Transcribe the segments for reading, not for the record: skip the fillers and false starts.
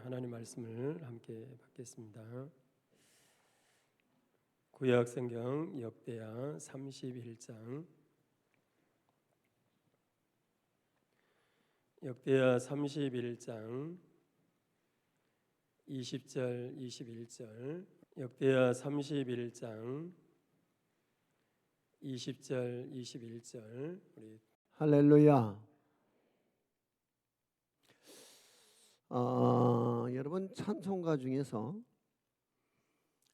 하나님 말씀을 함께 받겠습니다. 구약 성경 역대하 31장 역대하 31장 20절 21절 역대하 31장 20절 21절 우리 할렐루야. 여러분, 찬송가 중에서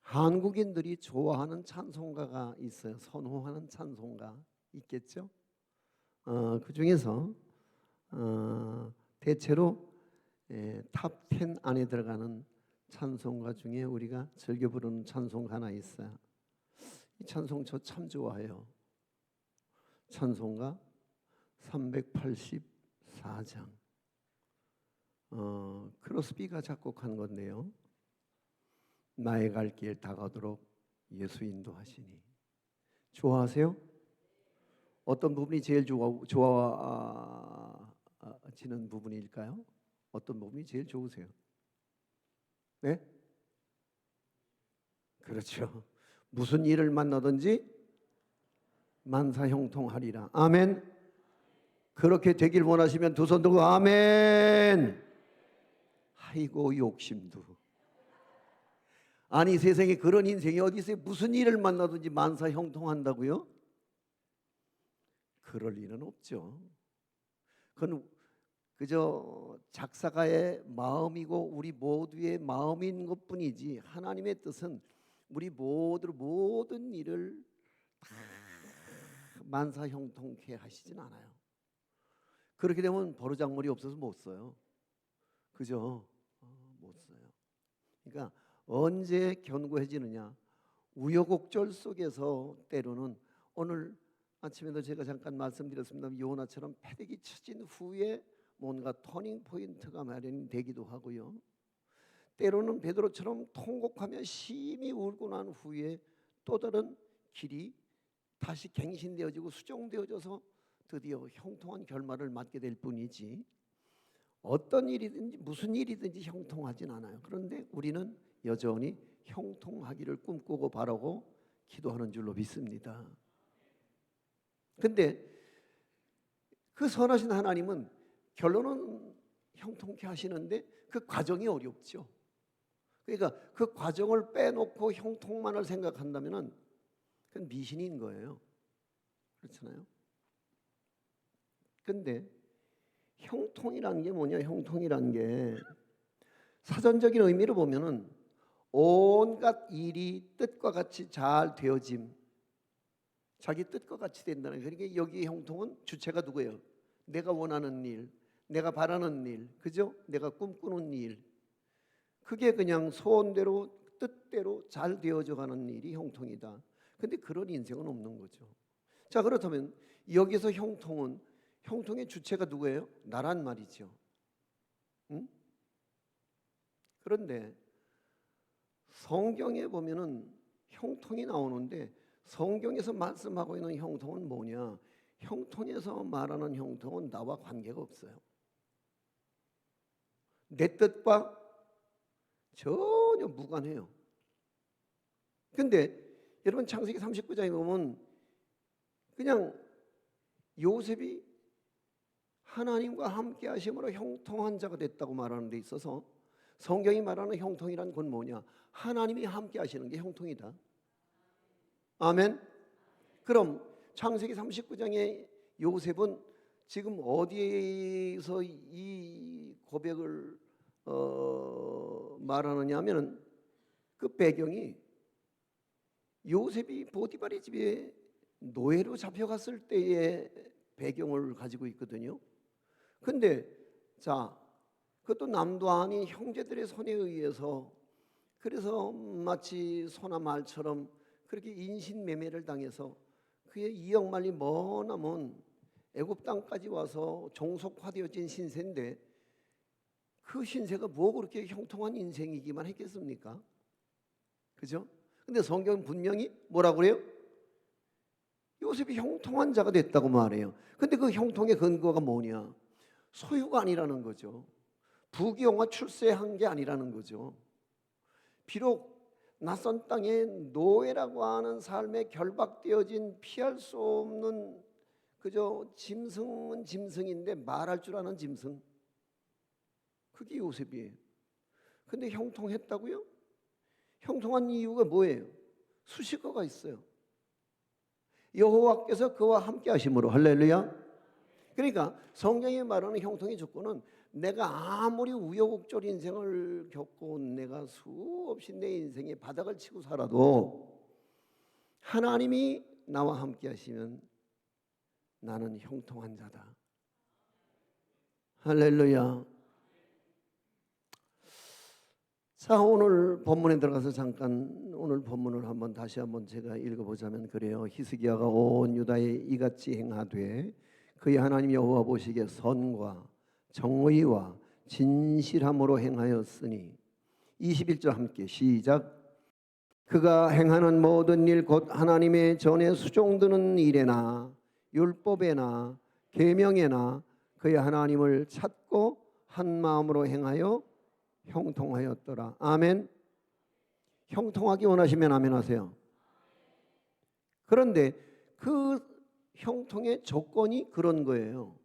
한국인들이 좋아하는 찬송가가 있어요. 선호하는 찬송가 있겠죠? 그 중에서 대체로 탑 10 안에 들어가는 찬송가 중에 우리가 즐겨 부르는 찬송가 하나 있어요. 이 찬송 저 참 좋아해요. 찬송가 384장. 크로스비가 작곡한 건데요. 나의 갈 길 다가도록 예수 인도하시니. 좋아하세요? 어떤 부분이 제일 좋아지는 부분일까요? 어떤 부분이 제일 좋으세요? 네? 그렇죠. 무슨 일을 만나든지 만사형통하리라. 아멘. 그렇게 되길 원하시면 두 손 들고 아멘. 아이고 욕심도. 아니 세상에 그런 인생이 어디 있어요? 무슨 일을 만나든지 만사형통한다고요? 그럴 일은 없죠. 그건 그저 작사가의 마음이고 우리 모두의 마음인 것뿐이지 하나님의 뜻은 우리 모든 일을 다 만사형통케 하시진 않아요. 그렇게 되면 버르장머리 없어서 못 써요. 그죠? 못 써요. 그러니까 언제 견고해지느냐? 우여곡절 속에서 때로는 오늘 아침에도 제가 잠깐 말씀드렸습니다. 요나처럼 패대기 쳐진 후에 뭔가 터닝 포인트가 마련되기도 하고요. 때로는 베드로처럼 통곡하며 심히 울고 난 후에 또 다른 길이 다시 갱신되어지고 수정되어져서 드디어 형통한 결말을 맞게 될 뿐이지 어떤 일이든지 무슨 일이든지 형통하진 않아요. 그런데 우리는 여전히 형통하기를 꿈꾸고 바라고 기도하는 줄로 믿습니다. 근데 그 선하신 하나님은 결론은 형통케 하시는데 그 과정이 어렵죠. 그러니까 그 과정을 빼놓고 형통만을 생각한다면 그건 미신인 거예요. 그렇잖아요. 근데 형통이라는 게 뭐냐? 형통이라는 게 사전적인 의미를 보면은 온갖 일이 뜻과 같이 잘 되어짐, 자기 뜻과 같이 된다는 거예요. 그러니까 여기 형통은 주체가 누구예요? 내가 원하는 일, 내가 바라는 일, 그죠? 내가 꿈꾸는 일, 그게 그냥 소원대로 뜻대로 잘 되어져 가는 일이 형통이다. 근데 그런 인생은 없는 거죠. 자, 그렇다면 여기서 형통의 주체가 누구예요? 나란 말이죠. 응? 그런데 성경에 보면은 형통이 나오는데 성경에서 말씀하고 있는 형통은 뭐냐? 형통에서 말하는 형통은 나와 관계가 없어요. 내 뜻과 전혀 무관해요. 근데 여러분 창세기 39장에 보면 그냥 요셉이 하나님과 함께 하심으로 형통한 자가 됐다고 말하는 데 있어서 성경이 말하는 형통이란 건 뭐냐? 하나님이 함께 하시는 게 형통이다. 아멘. 그럼 창세기 39장의 요셉은 지금 어디에서 이 고백을 말하느냐 하면 그 배경이 요셉이 보디발의 집에 노예로 잡혀갔을 때의 배경을 가지고 있거든요. 근데 자, 그것도 남도 아닌 형제들의 손에 의해서 그래서 마치 소나 말처럼 그렇게 인신매매를 당해서 그의 이역만리 머나먼 애굽 땅까지 와서 종속화되어진 신세인데 그 신세가 뭐 그렇게 형통한 인생이기만 했겠습니까? 그죠? 근데 성경은 분명히 뭐라고 그래요? 요셉이 형통한 자가 됐다고 말해요. 근데 그 형통의 근거가 뭐냐? 소유가 아니라는 거죠. 부귀영화 출세한 게 아니라는 거죠. 비록 낯선 땅에 노예라고 하는 삶에 결박되어진 피할 수 없는 그저 짐승은 짐승인데 말할 줄 아는 짐승, 그게 요셉이에요. 근데 형통했다고요? 형통한 이유가 뭐예요? 수식어가 있어요. 여호와께서 그와 함께 하심으로. 할렐루야. 그러니까 성경이 말하는 형통의 조건은 내가 아무리 우여곡절 인생을 겪고 내가 수없이 내 인생에 바닥을 치고 살아도 하나님이 나와 함께 하시면 나는 형통한 자다. 할렐루야. 자, 오늘 본문에 들어가서 잠깐 오늘 본문을 다시 한번 제가 읽어보자면 그래요. 히스기야가 온 유다에 이같이 행하되 그의 하나님 여호와 보시기에 선과 정의와 진실함으로 행하였으니 21절 함께 시작. 그가 행하는 모든 일 곧 하나님의 전에 수종드는 일에나 율법에나 계명에나 그의 하나님을 찾고 한 마음으로 행하여 형통하였더라. 아멘. 형통하기 원하시면 아멘 하세요. 그런데 그 형통의 조건이 그런 거예요.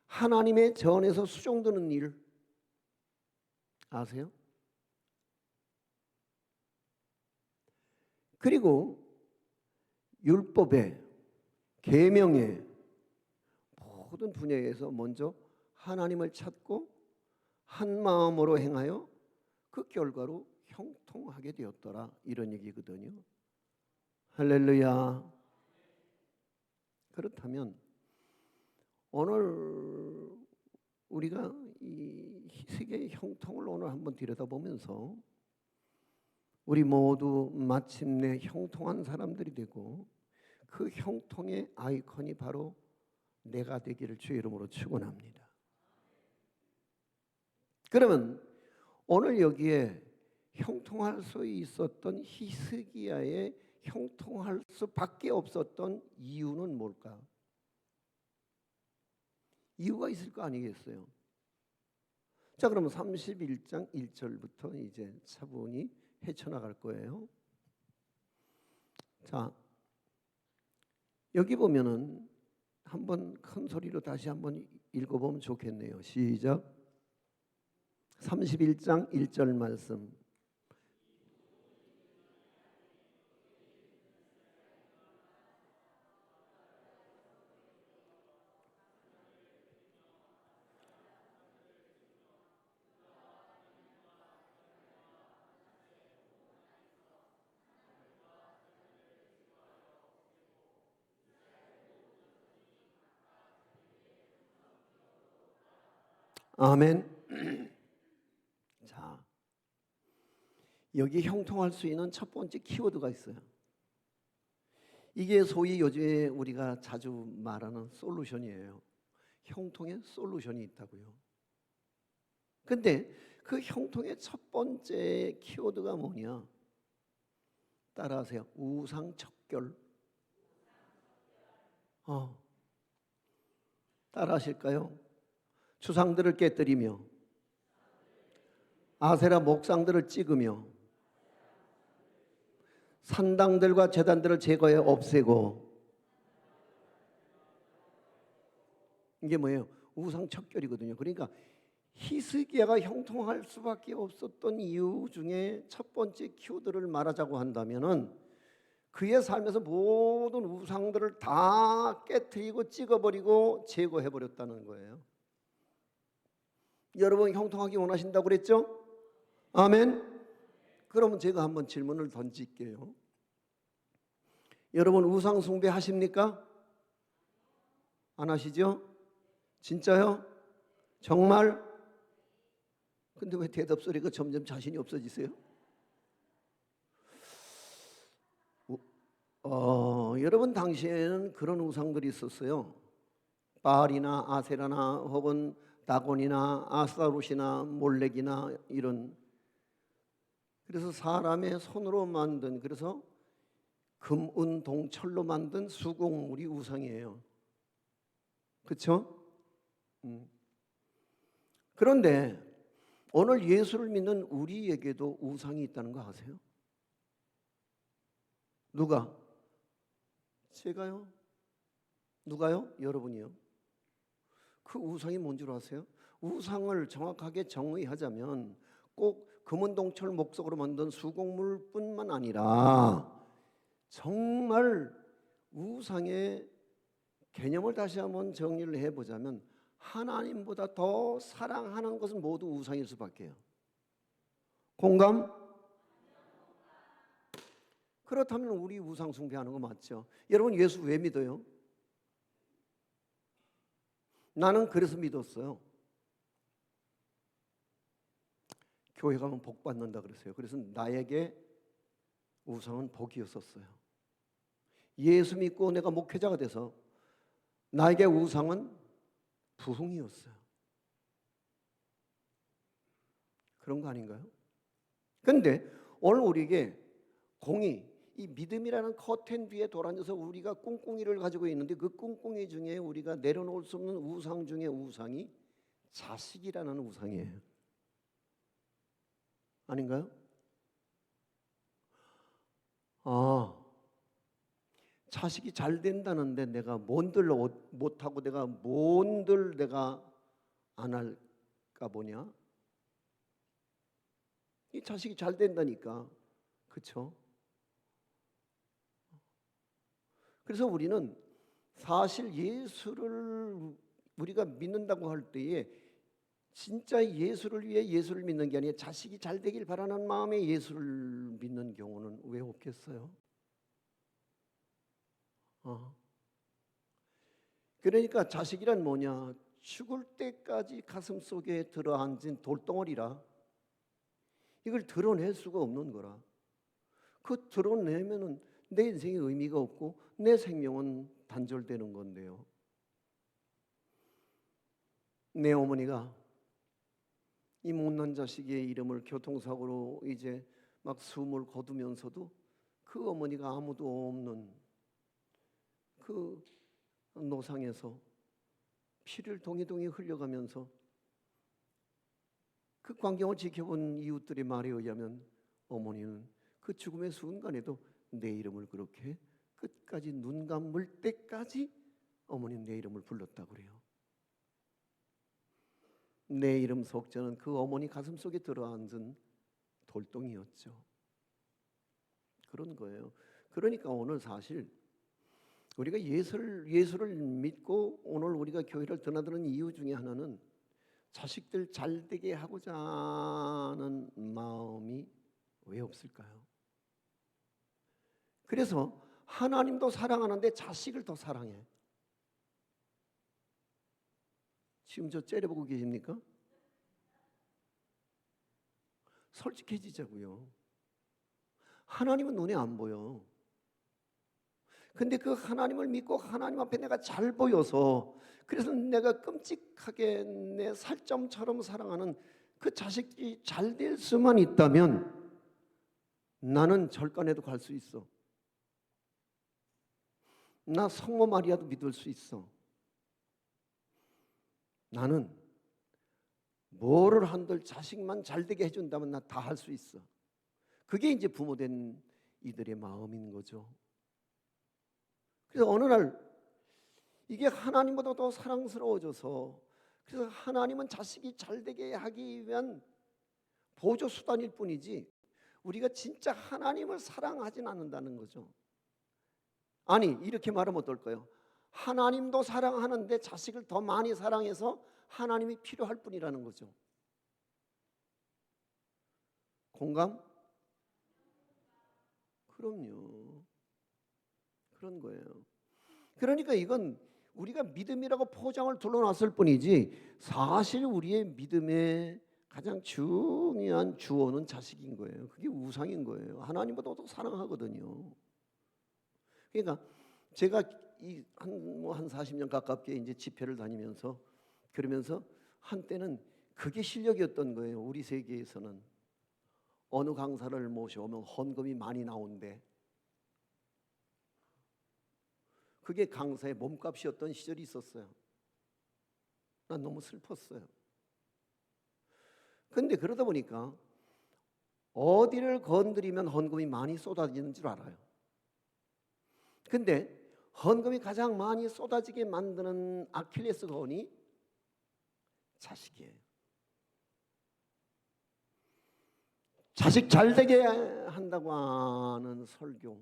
하나님의 전에서 수종드는 일 아세요? 그리고 율법에 계명에 모든 분야에서 먼저 하나님을 찾고 한 마음으로 행하여 그 결과로 형통하게 되었더라, 이런 얘기거든요. 할렐루야. 그렇다면 오늘 우리가 이 세계의 형통을 오늘 한번 들여다보면서 우리 모두 마침내 형통한 사람들이 되고 그 형통의 아이콘이 바로 내가 되기를 주의 이름으로 축원합니다. 그러면 오늘 여기에 형통할 수 있었던 히스기야의 형통할 수밖에 없었던 이유는 뭘까? 이유가 있을 거 아니겠어요? 자, 그러면 31장 1절부터 이제 차분히 헤쳐나갈 거예요. 자, 여기 보면은 한번 큰 소리로 다시 한번 읽어보면 좋겠네요. 시작. 31장 1절 말씀. 아멘. 자, 여기 형통할 수 있는 첫 번째 키워드가 있어요. 이게 소위 요즘에 우리가 자주 말하는 솔루션이에요. 형통의 솔루션이 있다고요. 근데 그 형통의 첫 번째 키워드가 뭐냐? 따라하세요. 우상척결. 따라하실까요? 주상들을 깨뜨리며 아세라 목상들을 찍으며 산당들과 제단들을 제거해 없애고. 이게 뭐예요? 우상척결이거든요. 그러니까 히스기야가 형통할 수밖에 없었던 이유 중에 첫 번째 키워드를 말하자고 한다면은 그의 삶에서 모든 우상들을 다 깨트리고 찍어버리고 제거해버렸다는 거예요. 여러분 형통하기 원하신다고 그랬죠? 아멘. 그러면 제가 한번 질문을 던질게요. 여러분 우상 숭배 하십니까? 안 하시죠? 진짜요? 정말? 근데 왜 대답 소리가 점점 자신이 없어지세요? 여러분 당시에는 그런 우상들이 있었어요. 바알이나 아세라나 혹은 다곤이나 아스타롯이나 몰렉이나 이런. 그래서 사람의 손으로 만든, 그래서 금, 은, 동, 철로 만든 수공물이 우상이에요. 그렇죠? 그런데 오늘 예수를 믿는 우리에게도 우상이 있다는 거 아세요? 누가? 제가요? 누가요? 여러분이요. 그 우상이 뭔 줄 아세요? 우상을 정확하게 정의하자면 꼭 금은동철 목석으로 만든 수공물뿐만 아니라 정말 우상의 개념을 다시 한번 정리를 해보자면 하나님보다 더 사랑하는 것은 모두 우상일 수밖에요. 공감? 그렇다면 우리 우상 숭배하는 거 맞죠? 여러분 예수 왜 믿어요? 나는 그래서 믿었어요. 교회 가면 복 받는다 그랬어요. 그래서 나에게 우상은 복이었었어요. 예수 믿고 내가 목회자가 돼서 나에게 우상은 부흥이었어요. 그런 거 아닌가요? 그런데 오늘 우리에게 공의, 이 믿음이라는 커튼 뒤에 돌아앉아서 우리가 꿍꿍이를 가지고 있는데 그 꿍꿍이 중에 우리가 내려놓을 수 없는 우상 중에 우상이 자식이라는 우상이에요. 아닌가요? 자식이 잘 된다는데 내가 뭔들 못하고 내가 뭔들 내가 안 할까 보냐? 이 자식이 잘 된다니까. 그렇죠? 그래서 우리는 사실 예수를 우리가 믿는다고 할 때에 진짜 예수를 위해 예수를 믿는 게 아니라 자식이 잘 되길 바라는 마음에 예수를 믿는 경우는 왜 없겠어요? 그러니까 자식이란 뭐냐? 죽을 때까지 가슴 속에 들어앉은 돌덩어리라. 이걸 드러낼 수가 없는 거라. 그 드러내면은 내 인생에 의미가 없고 내 생명은 단절되는 건데요. 내 어머니가 이 못난 자식의 이름을 교통사고로 이제 막 숨을 거두면서도 그 어머니가 아무도 없는 그 노상에서 피를 동이동이 흘려가면서 그 광경을 지켜본 이웃들의 말에 의하면 어머니는 그 죽음의 순간에도 내 이름을 그렇게 끝까지 눈 감을 때까지 어머니는 내 이름을 불렀다고 그래요. 내 이름 속죄는 그 어머니 가슴 속에 들어앉은 돌덩이였죠. 그런 거예요. 그러니까 오늘 사실 우리가 예수를 믿고 오늘 우리가 교회를 드나드는 이유 중에 하나는 자식들 잘 되게 하고자 하는 마음이 왜 없을까요? 그래서 하나님도 사랑하는데 자식을 더 사랑해. 지금 저 째려보고 계십니까? 솔직해지자고요. 하나님은 눈에 안 보여. 근데 그 하나님을 믿고 하나님 앞에 내가 잘 보여서 그래서 내가 끔찍하게 내 살점처럼 사랑하는 그 자식이 잘 될 수만 있다면 나는 절간에도 갈 수 있어. 나 성모 마리아도 믿을 수 있어. 나는 뭐를 한들 자식만 잘 되게 해준다면 나 다 할 수 있어. 그게 이제 부모된 이들의 마음인 거죠. 그래서 어느 날 이게 하나님보다 더 사랑스러워져서 그래서 하나님은 자식이 잘 되게 하기 위한 보조 수단일 뿐이지 우리가 진짜 하나님을 사랑하진 않는다는 거죠. 아니 이렇게 말하면 어떨까요? 하나님도 사랑하는데 자식을 더 많이 사랑해서 하나님이 필요할 뿐이라는 거죠. 공감? 그럼요. 그런 거예요. 그러니까 이건 우리가 믿음이라고 포장을 둘러놨을 뿐이지 사실 우리의 믿음의 가장 중요한 주어는 자식인 거예요. 그게 우상인 거예요. 하나님보다 더 사랑하거든요. 그러니까 제가 한 40년 가깝게 이제 집회를 다니면서 그러면서 한때는 그게 실력이었던 거예요. 우리 세계에서는 어느 강사를 모셔오면 헌금이 많이 나온대. 그게 강사의 몸값이었던 시절이 있었어요. 난 너무 슬펐어요. 근데 그러다 보니까 어디를 건드리면 헌금이 많이 쏟아지는 줄 알아요. 근데 헌금이 가장 많이 쏟아지게 만드는 아킬레스건이 자식이에요. 자식 잘되게 한다고 하는 설교,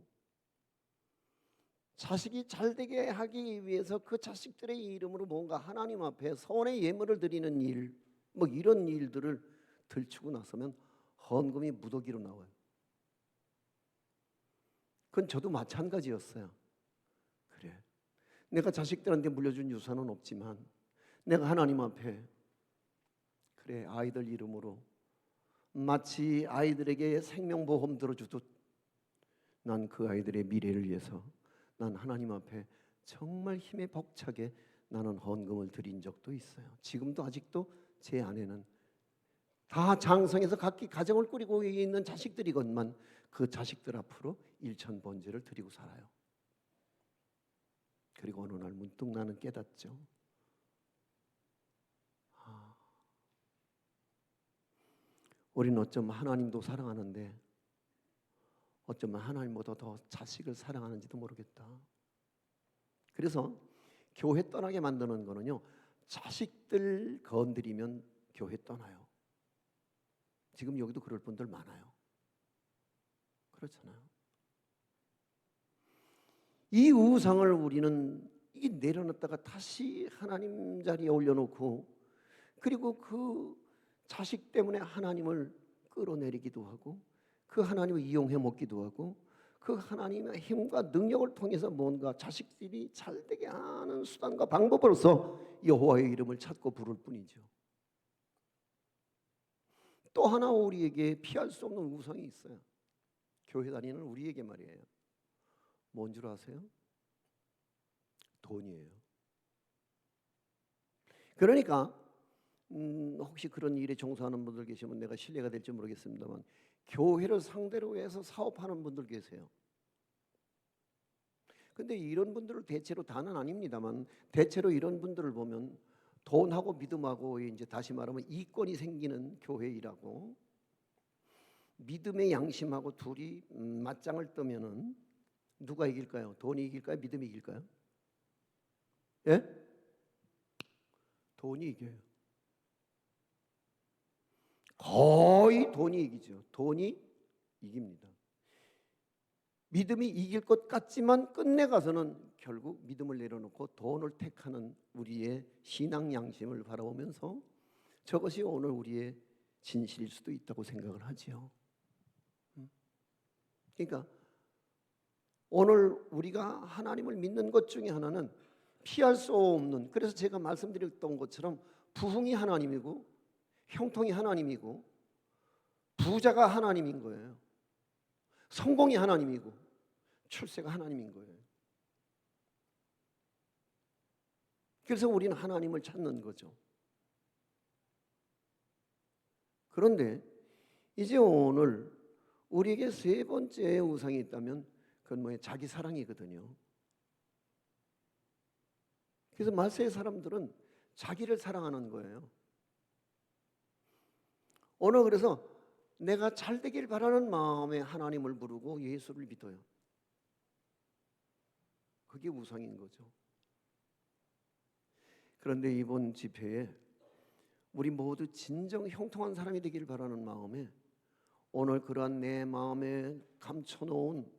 자식이 잘되게 하기 위해서 그 자식들의 이름으로 뭔가 하나님 앞에 서원의 예물을 드리는 일, 뭐 이런 일들을 들추고 나서면 헌금이 무더기로 나와요. 그건 저도 마찬가지였어요. 그래, 내가 자식들한테 물려준 유산은 없지만 내가 하나님 앞에 그래 아이들 이름으로 마치 아이들에게 생명보험 들어주듯 난 그 아이들의 미래를 위해서 난 하나님 앞에 정말 힘에 벅차게 나는 헌금을 드린 적도 있어요. 지금도 아직도 제 아내는 다 장성해서 각기 가정을 꾸리고 있는 자식들이건만 그 자식들 앞으로 일천번제를 드리고 살아요. 그리고 어느 날 문득 나는 깨닫죠. 우리는 어쩌면 하나님도 사랑하는데 어쩌면 하나님보다 더 자식을 사랑하는지도 모르겠다. 그래서 교회 떠나게 만드는 거는요, 자식들 건드리면 교회 떠나요. 지금 여기도 그럴 분들 많아요. 그렇잖아요. 이 우상을 우리는 이 내려놨다가 다시 하나님 자리에 올려놓고, 그리고 그 자식 때문에 하나님을 끌어내리기도 하고 그 하나님을 이용해 먹기도 하고 그 하나님의 힘과 능력을 통해서 뭔가 자식들이 잘되게 하는 수단과 방법으로서 여호와의 이름을 찾고 부를 뿐이죠. 또 하나 우리에게 피할 수 없는 우상이 있어요. 교회 다니는 우리에게 말이에요. 뭔 줄 아세요? 돈이에요. 그러니까 혹시 그런 일에 종사하는 분들 계시면 내가 실례가 될지 모르겠습니다만 교회를 상대로 해서 사업하는 분들 계세요. 근데 이런 분들을 대체로 다는 아닙니다만 대체로 이런 분들을 보면 돈하고 믿음하고 이제 다시 말하면 이권이 생기는 교회이라고, 믿음의 양심하고 둘이 맞짱을 뜨면은 누가 이길까요? 돈이 이길까요? 믿음이 이길까요? 예? 돈이 이겨요. 거의 돈이 이기죠. 돈이 이깁니다. 믿음이 이길 것 같지만 끝내 가서는 결국 믿음을 내려놓고 돈을 택하는 우리의 신앙 양심을 바라보면서 저것이 오늘 우리의 진실일 수도 있다고 생각을 하지요. 그러니까 오늘 우리가 하나님을 믿는 것 중에 하나는 피할 수 없는, 그래서 제가 말씀드렸던 것처럼 부흥이 하나님이고 형통이 하나님이고 부자가 하나님인 거예요. 성공이 하나님이고 출세가 하나님인 거예요. 그래서 우리는 하나님을 찾는 거죠. 그런데 이제 오늘 우리에게 세 번째 우상이 있다면 그건 뭐예요? 자기 사랑이거든요. 그래서 말세의 사람들은 자기를 사랑하는 거예요. 오늘 그래서 내가 잘 되길 바라는 마음에 하나님을 부르고 예수를 믿어요. 그게 우상인 거죠. 그런데 이번 집회에 우리 모두 진정 형통한 사람이 되길 바라는 마음에 오늘 그러한 내 마음에 감춰놓은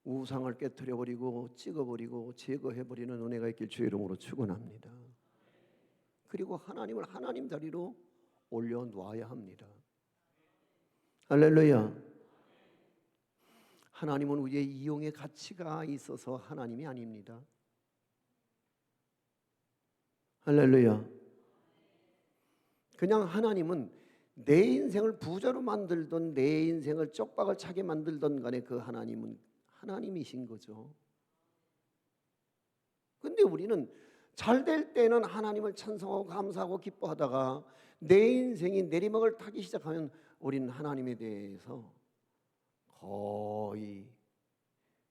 우상을 깨트려버리고 찍어버리고 제거해버리는 은혜가 있길 주의 이름으로 축원합니다. 그리고 하나님을 하나님 자리로 올려놓아야 합니다. 할렐루야. 하나님은 우리의 이용의 가치가 있어서 하나님이 아닙니다. 할렐루야. 그냥 하나님은 내 인생을 부자로 만들던 내 인생을 쪽박을 차게 만들던 간에 그 하나님은 하나님이신 거죠. 근데 우리는 잘 될 때는 하나님을 찬송하고 감사하고 기뻐하다가 내 인생이 내리막을 타기 시작하면 우리는 하나님에 대해서 거의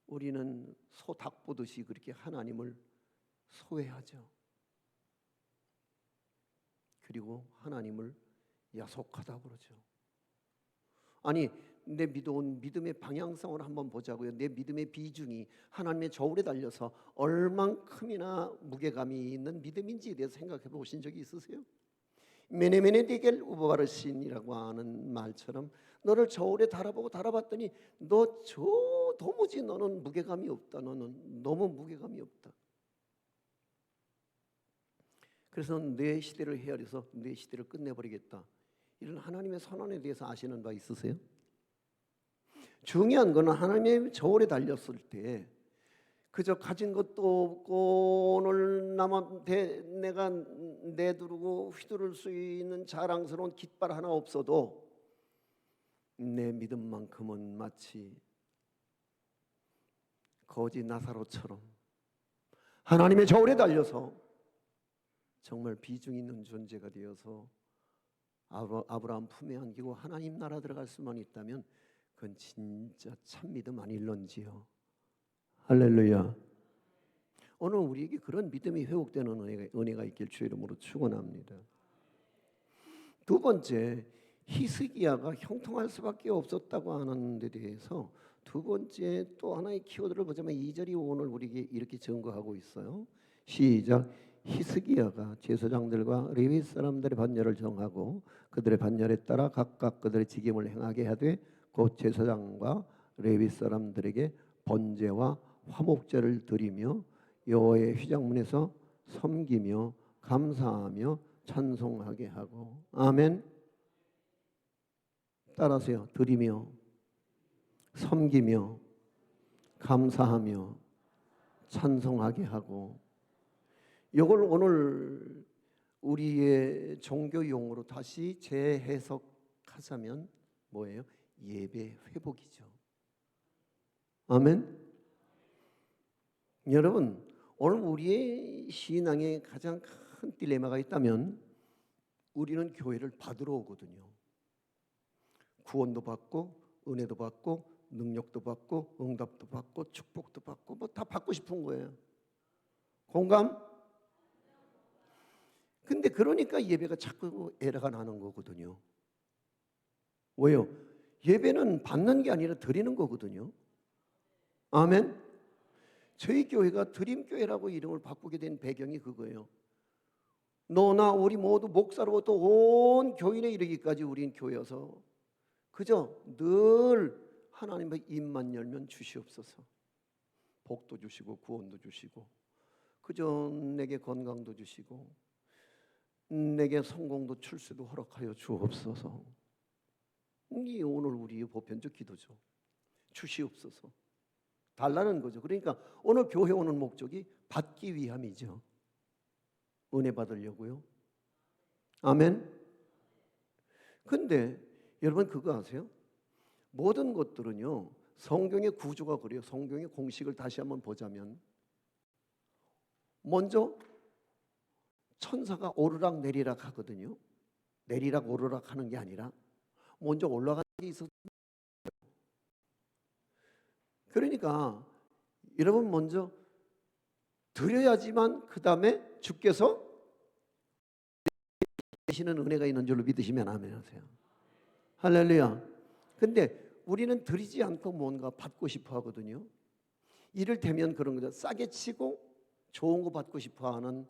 우리는 소 닭 보듯이 그렇게 하나님을 소외하죠. 그리고 하나님을 야속하다고 그러죠. 아니, 내 믿음의 방향성을 한번 보자고요. 내 믿음의 비중이 하나님의 저울에 달려서 얼만큼이나 무게감이 있는 믿음인지에 대해서 생각해 보신 적이 있으세요? 메네메네 데겔 우바르신이라고 하는 말처럼 너를 저울에 달아보고 달아봤더니 너 도무지 너는 무게감이 없다. 너는 너무 무게감이 없다. 그래서 내 시대를 헤아려서 내 시대를 끝내버리겠다. 이런 하나님의 선언에 대해서 아시는 바 있으세요? 중요한 것은 하나님의 저울에 달렸을 때 그저 가진 것도 없고 오늘 내가 내두르고 휘두를 수 있는 자랑스러운 깃발 하나 없어도 내 믿음만큼은 마치 거지 나사로처럼 하나님의 저울에 달려서 정말 비중 있는 존재가 되어서 아브라함 품에 안기고 하나님 나라 들어갈 수만 있다면 그건 진짜 참 믿음 아닐런지요. 할렐루야. 오늘 우리에게 그런 믿음이 회복되는 은혜가 있길 주의 이름으로 축원합니다. 두 번째, 히스기야가 형통할 수밖에 없었다고 하는 데 대해서 두 번째 또 하나의 키워드를 보자면 2절이 오늘 우리에게 이렇게 증거하고 있어요. 시작. 히스기야가 제사장들과 레위 사람들의 반열을 정하고 그들의 반열에 따라 각각 그들의 직임을 행하게 하되 곧 제사장과 레위 사람들에게 번제와 화목제를 드리며 여호와의 휘장문에서 섬기며 감사하며 찬송하게 하고. 아멘. 따라하세요. 드리며 섬기며 감사하며 찬송하게 하고. 이걸 오늘 우리의 종교 용어로 다시 재해석하자면 뭐예요? 예배 회복이죠. 아멘. 여러분, 오늘 우리의 신앙에 가장 큰 딜레마가 있다면 우리는 교회를 받으러 오거든요. 구원도 받고 은혜도 받고 능력도 받고 응답도 받고 축복도 받고 뭐 다 받고 싶은 거예요. 공감? 근데 그러니까 예배가 자꾸 에러가 나는 거거든요. 왜요? 예배는 받는 게 아니라 드리는 거거든요. 아멘. 저희 교회가 드림교회라고 이름을 바꾸게 된 배경이 그거예요. 너나 우리 모두 목사로부터 온 교인에 이르기까지 우린 교회여서 그저 늘 하나님의 입만 열면 주시옵소서. 복도 주시고 구원도 주시고 그저 내게 건강도 주시고 내게 성공도 출세도 허락하여 주옵소서. 이게 오늘 우리의 보편적 기도죠. 주시옵소서. 달라는 거죠. 그러니까 오늘 교회 오는 목적이 받기 위함이죠. 은혜 받으려고요. 아멘. 근데 여러분 그거 아세요? 모든 것들은요 성경의 구조가 그래요. 성경의 공식을 다시 한번 보자면 먼저 천사가 오르락 내리락 하거든요. 내리락 오르락 하는 게 아니라 먼저 올라가는 게 있어서 그러니까 여러분 먼저 드려야지만 그 다음에 주께서 되시는 은혜가 있는 줄로 믿으시면 아멘 하세요. 할렐루야. 근데 우리는 드리지 않고 뭔가 받고 싶어 하거든요. 이를테면 그런 거죠. 싸게 치고 좋은 거 받고 싶어 하는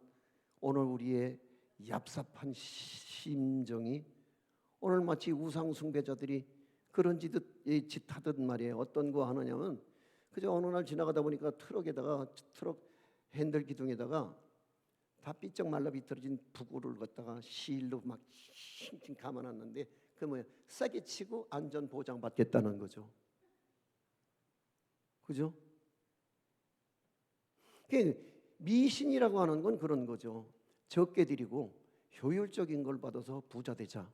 오늘 우리의 얍삽한 심정이 오늘 마치 우상 숭배자들이 그런 짓 하듯 말이에요. 어떤 거 하느냐면 그저 어느 날 지나가다 보니까 트럭 핸들 기둥에다가 다 삐쩍 말라 비틀어진 부구를 갖다가 실로 막 싱싱 감아놨는데 그 뭐야 싸게 치고 안전 보장 받겠다는 거죠. 그죠? 미신이라고 하는 건 그런 거죠. 적게 드리고 효율적인 걸 받아서 부자 되자.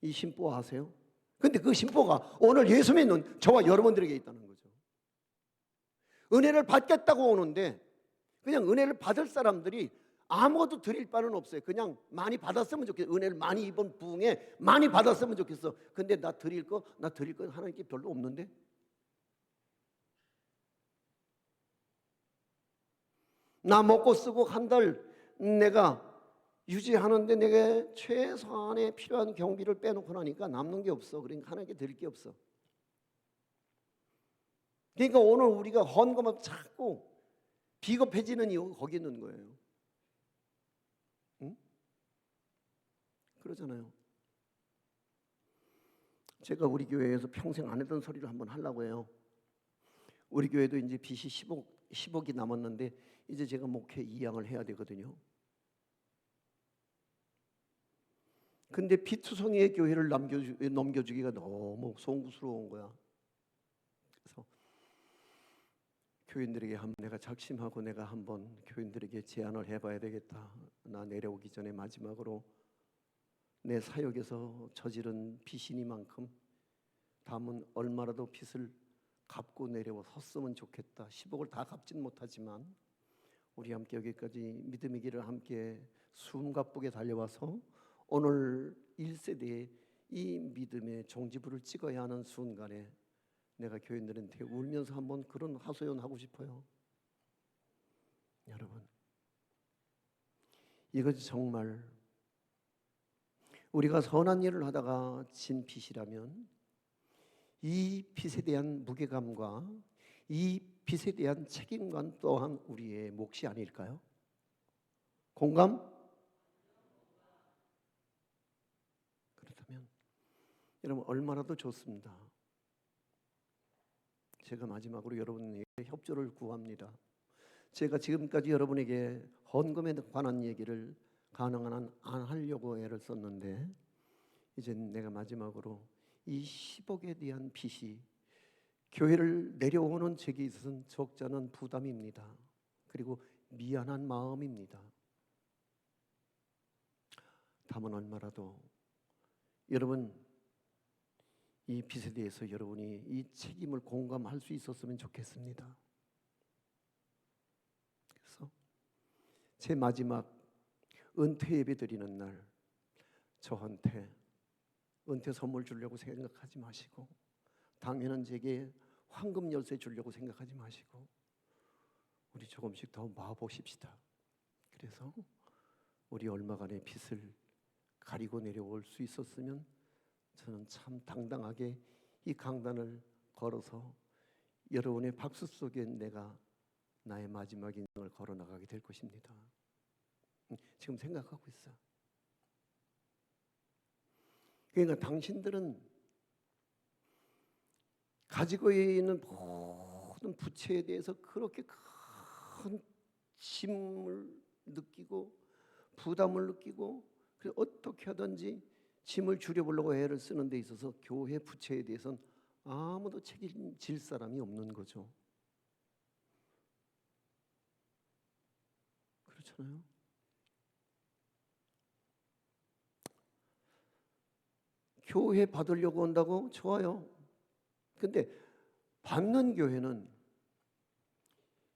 이 심보 아세요? 근데 그 심보가 오늘 예수 믿는 저와 여러분들에게 있다는 거죠. 은혜를 받겠다고 오는데 그냥 은혜를 받을 사람들이 아무것도 드릴 바는 없어요. 그냥 많이 받았으면 좋겠어. 은혜를 많이 입은 부흥에 많이 받았으면 좋겠어. 근데 나 드릴 거 하나님께 별로 없는데? 나 먹고 쓰고 한 달 내가 유지하는데 내게 최소한의 필요한 경비를 빼놓고 나니까 남는 게 없어. 그러니까 하나님께 드릴 게 없어. 그러니까 오늘 우리가 헌금을 자꾸 비겁해지는 이유가 거기 있는 거예요. 응? 그러잖아요. 제가 우리 교회에서 평생 안 했던 소리를 한번 하려고 해요. 우리 교회도 이제 빚이 10억이 남았는데 이제 제가 목회 2양을 해야 되거든요. 근데 피투성이의 교회를 넘겨주기가 너무 송구스러운 거야. 그래서 교인들에게 내가 작심하고 내가 한번 교인들에게 제안을 해봐야 되겠다. 나 내려오기 전에 마지막으로 내 사역에서 저지른 빚이니만큼 다음은 얼마라도 빚을 갚고 내려섰으면 좋겠다. 10억을 다 갚진 못하지만 우리 함께 여기까지 믿음의 길을 함께 숨가쁘게 달려와서 오늘 1세대에 이 믿음의 종지부를 찍어야 하는 순간에 내가 교인들한테 울면서 한번 그런 하소연하고 싶어요. 여러분, 이것이 정말 우리가 선한 일을 하다가 진 빚이라면 이 빚에 대한 무게감과 이 빚에 대한 책임감 또한 우리의 몫이 아닐까요? 공감? 그렇다면 여러분 얼마나도 좋습니다. 제가 마지막으로 여러분에게 협조를 구합니다. 제가 지금까지 여러분에게 헌금에 관한 얘기를 가능한 한 안 하려고 애를 썼는데 이제 내가 마지막으로 이 10억에 대한 빚이 교회를 내려오는 제게 있어서는 적지 않은 부담입니다. 그리고 미안한 마음입니다. 다만 얼마라도 여러분 이 빚에 대해서 여러분이 이 책임을 공감할 수 있었으면 좋겠습니다. 그래서 제 마지막 은퇴 예배 드리는 날 저한테 은퇴 선물 주려고 생각하지 마시고 당연한 제게 황금 열쇠 주려고 생각하지 마시고 우리 조금씩 더 모아보십시다. 그래서 우리 얼마간의 빚을 가리고 내려올 수 있었으면 저는 참 당당하게 이 강단을 걸어서 여러분의 박수 속에 내가 나의 마지막 인생을 걸어나가게 될 것입니다. 지금 생각하고 있어. 그러니까 당신들은 가지고 있는 모든 부채에 대해서 그렇게 큰 짐을 느끼고 부담을 느끼고 그래서 어떻게 하든지 짐을 줄여보려고 애를 쓰는 데 있어서 교회 부채에 대해서는 아무도 책임질 사람이 없는 거죠. 그렇잖아요. 교회 받으려고 온다고? 좋아요. 근데 받는 교회는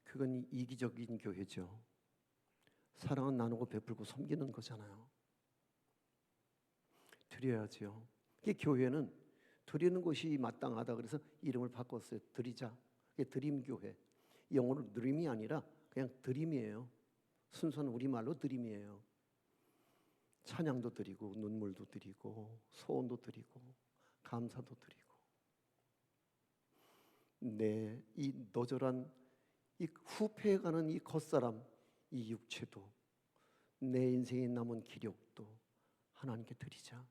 그건 이기적인 교회죠. 사랑은 나누고 베풀고 섬기는 거잖아요. 드려야죠. 이 교회는 드리는 것이 마땅하다 그래서 이름을 바꿨어요. 드리자. 이게 드림교회. 영어로 드림이 아니라 그냥 드림이에요. 순수한 우리말로 드림이에요. 찬양도 드리고 눈물도 드리고 소원도 드리고 감사도 드리고 내 이 너절한 이 후패해가는 이 겉사람 이 육체도 내 인생에 남은 기력도 하나님께 드리자.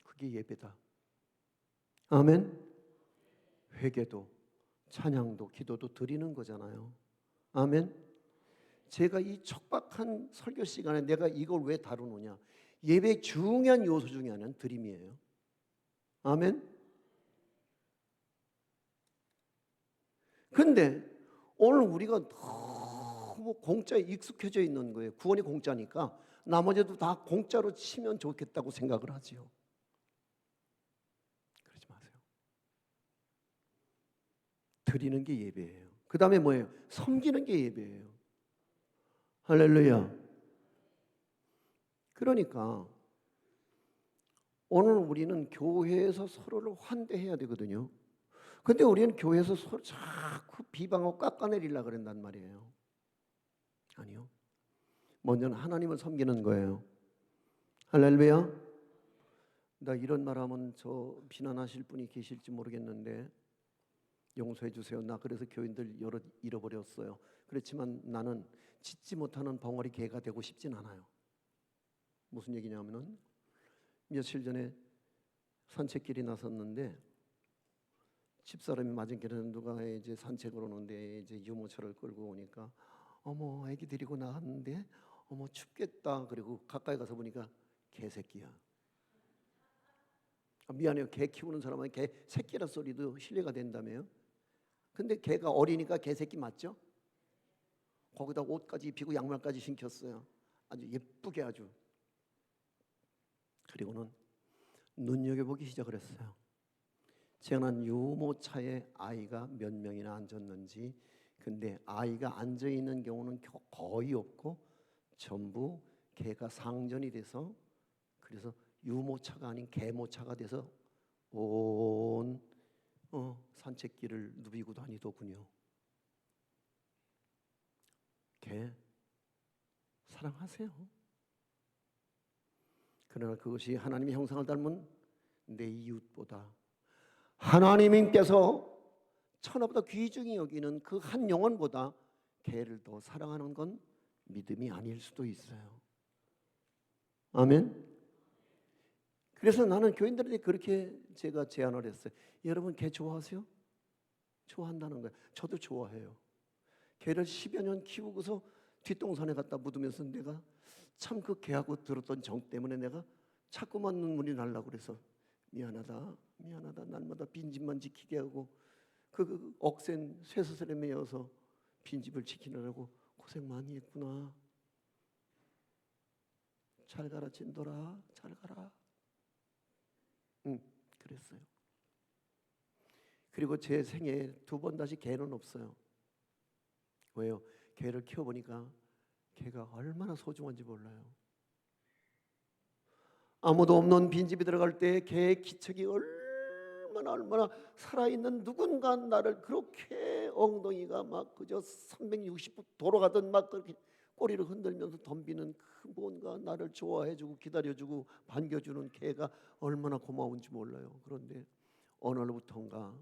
그게 예배다. 아멘. 회개도 찬양도 기도도 드리는 거잖아요. 아멘. 제가 이 척박한 설교 시간에 내가 이걸 왜 다루느냐? 예배의 중요한 요소 중에 하나는 드림이에요. 아멘. 근데 오늘 우리가 너무 공짜에 익숙해져 있는 거예요. 구원이 공짜니까 나머지도 다 공짜로 치면 좋겠다고 생각을 하지요. 그러지 마세요. 드리는 게 예배예요. 그 다음에 뭐예요? 섬기는 게 예배예요. 할렐루야. 그러니까 오늘 우리는 교회에서 서로를 환대해야 되거든요. 근데 우리는 교회에서 서로 자꾸 비방하고 깎아내리려고 그런단 말이에요. 아니요. 먼저는 하나님을 섬기는 거예요. 할렐루야. 나 이런 말하면 저 비난하실 분이 계실지 모르겠는데 용서해 주세요. 나 그래서 교인들 여러 잃어버렸어요. 그렇지만 나는 짖지 못하는 벙어리 개가 되고 싶진 않아요. 무슨 얘기냐면은 며칠 전에 산책길이 나섰는데 집사람이 맞은길에 누가 이제 산책을 오는데 이제 유모차를 끌고 오니까 어머 애기 데리고 나왔는데 어머 춥겠다. 그리고 가까이 가서 보니까 개새끼야. 미안해요. 개 키우는 사람은 개 새끼라 소리도 신뢰가 된다며요. 근데 개가 어리니까 개새끼 맞죠? 거기다 옷까지 입히고 양말까지 신겼어요. 아주 예쁘게 아주. 그리고는 눈여겨보기 시작을 했어요. 지난 유모차에 아이가 몇 명이나 앉았는지. 근데 아이가 앉아있는 경우는 거의 없고 전부 개가 상전이 돼서 그래서 유모차가 아닌 개모차가 돼서 온 산책길을 누비고 다니더군요. 개 사랑하세요. 그러나 그것이 하나님의 형상을 닮은 내 이웃보다 하나님께서 천하보다 귀중히 여기는 그 한 영혼보다 개를 더 사랑하는 건 믿음이 아닐 수도 있어요. 아멘. 그래서 나는 교인들에게 그렇게 제가 제안을 했어요. 여러분 개 좋아하세요? 좋아한다는 거예요. 저도 좋아해요. 개를 10여 년 키우고서 뒷동산에 갖다 묻으면서 내가 참 그 개하고 들었던 정 때문에 내가 자꾸만 눈물이 날라고 그래서 미안하다 날마다 빈집만 지키게 하고 그 억센 쇠사슬에 매여서 빈집을 지키느라고 고생 많이 했구나. 잘 가라 진돌아 잘 가라. 그랬어요. 그리고 제 생애에 2번 다시 개는 없어요. 왜요? 개를 키워보니까 개가 얼마나 소중한지 몰라요. 아무도 없는 빈집에 들어갈 때 개의 기척이 얼마나 살아있는 누군가 나를 그렇게 엉덩이가 막 그저 360도 돌아가던 막 그렇게 꼬리를 흔들면서 덤비는 그 뭔가 나를 좋아해주고 기다려주고 반겨주는 개가 얼마나 고마운지 몰라요. 그런데 어느 날부터인가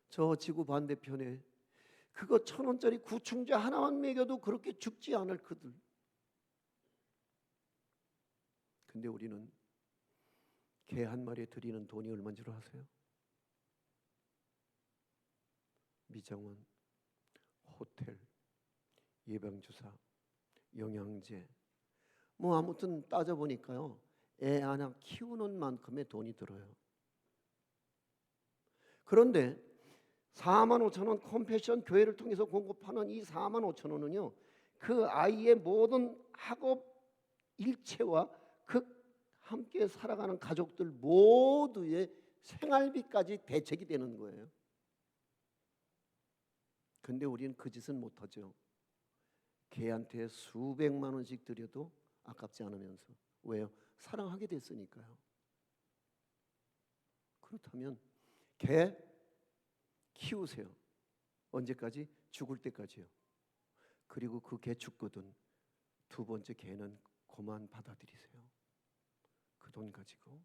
저 지구 반대편에 그거 1,000원짜리 구충제 하나만 먹여도 그렇게 죽지 않을 그들. 근데 우리는 개 한 마리에 들이는 돈이 얼마인 줄 아세요? 미장원, 호텔, 예방주사, 영양제 뭐 아무튼 따져보니까요 애 하나 키우는 만큼의 돈이 들어요. 그런데 45,000원 컴패션 교회를 통해서 공급하는 이 45,000원은요 그 아이의 모든 학업 일체와 그 함께 살아가는 가족들 모두의 생활비까지 대책이 되는 거예요. 근데 우리는 그 짓은 못하죠. 개한테 수백만 원씩 드려도 아깝지 않으면서. 왜요? 사랑하게 됐으니까요. 그렇다면 개 키우세요. 언제까지? 죽을 때까지요. 그리고 그 개 죽거든 2번째 개는 그만 받아들이세요. 그 돈 가지고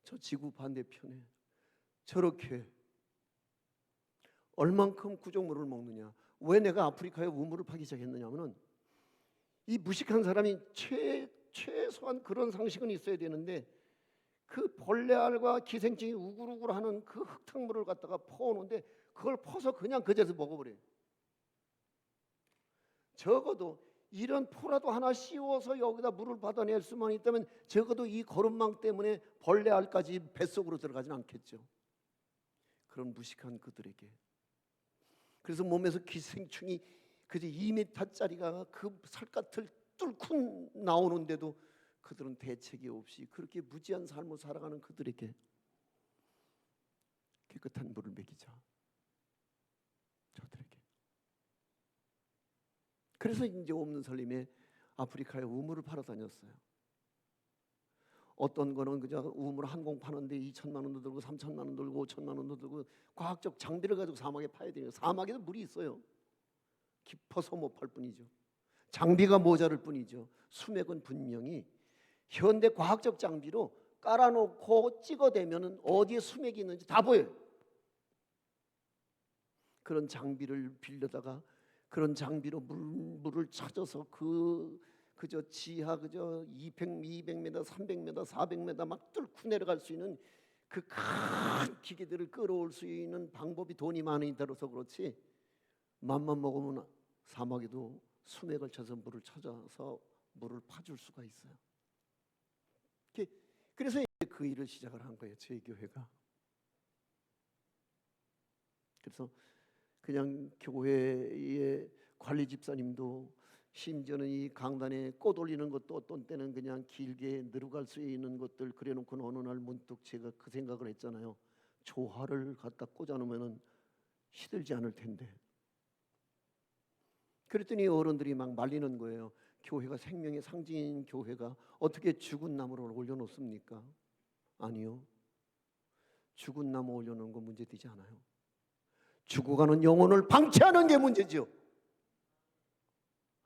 저 지구 반대편에 저렇게 얼만큼 구조물을 먹느냐. 왜 내가 아프리카에 우물을 파기 시작했느냐면은 이 무식한 사람이 최소한 그런 상식은 있어야 되는데 그 벌레알과 기생충이 우글우글하는 그 흙탕물을 갖다가 퍼오는데 그걸 퍼서 그냥 그 자리에서 먹어버려요. 적어도 이런 포라도 하나 씌워서 여기다 물을 받아낼 수만 있다면 적어도 이 거름망 때문에 벌레알까지 뱃속으로 들어가진 않겠죠. 그런 무식한 그들에게. 그래서 몸에서 기생충이 그저 2m짜리가 그 살갗을 뚫고 나오는데도 그들은 대책이 없이 그렇게 무지한 삶을 살아가는 그들에게 깨끗한 물을 먹이자. 저들에게. 그래서 이제 없는 살림에 아프리카에 우물을 팔아 다녔어요. 어떤 거는 그저 우물 한 공 파는데 2천만 원도 들고 3천만 원 들고 5천만 원도 들고 과학적 장비를 가지고 사막에 파야 돼요. 사막에도 물이 있어요. 깊어서 못 팔 뿐이죠. 장비가 모자랄 뿐이죠. 수맥은 분명히 현대 과학적 장비로 깔아놓고 찍어대면 어디에 수맥이 있는지 다 보여요. 그런 장비를 빌려다가 그런 장비로 물을 찾아서 그저 지하 그저 200m, 300m, 400m 막 뚫고 내려갈 수 있는 그 큰 기계들을 끌어올 수 있는 방법이 돈이 많이 들어서 그렇지, 맘만 먹으면 사막에도 수맥을 쳐서 물을 찾아서 물을 파줄 수가 있어요. 그래서 그 일을 시작을 한 거예요, 저희 교회가. 그래서 그냥 교회의 관리 집사님도 심지어는 이 강단에 꽃 올리는 것도 어떤 때는 그냥 길게 늘어갈 수 있는 것들 그래놓고는 어느 날 문득 제가 그 생각을 했잖아요. 조화를 갖다 꽂아놓으면 시들지 않을 텐데. 그랬더니 어른들이 막 말리는 거예요. 교회가 생명의 상징인 교회가 어떻게 죽은 나무를 올려놓습니까? 아니요. 죽은 나무 올려놓은 거 문제되지 않아요. 죽어가는 영혼을 방치하는 게 문제죠.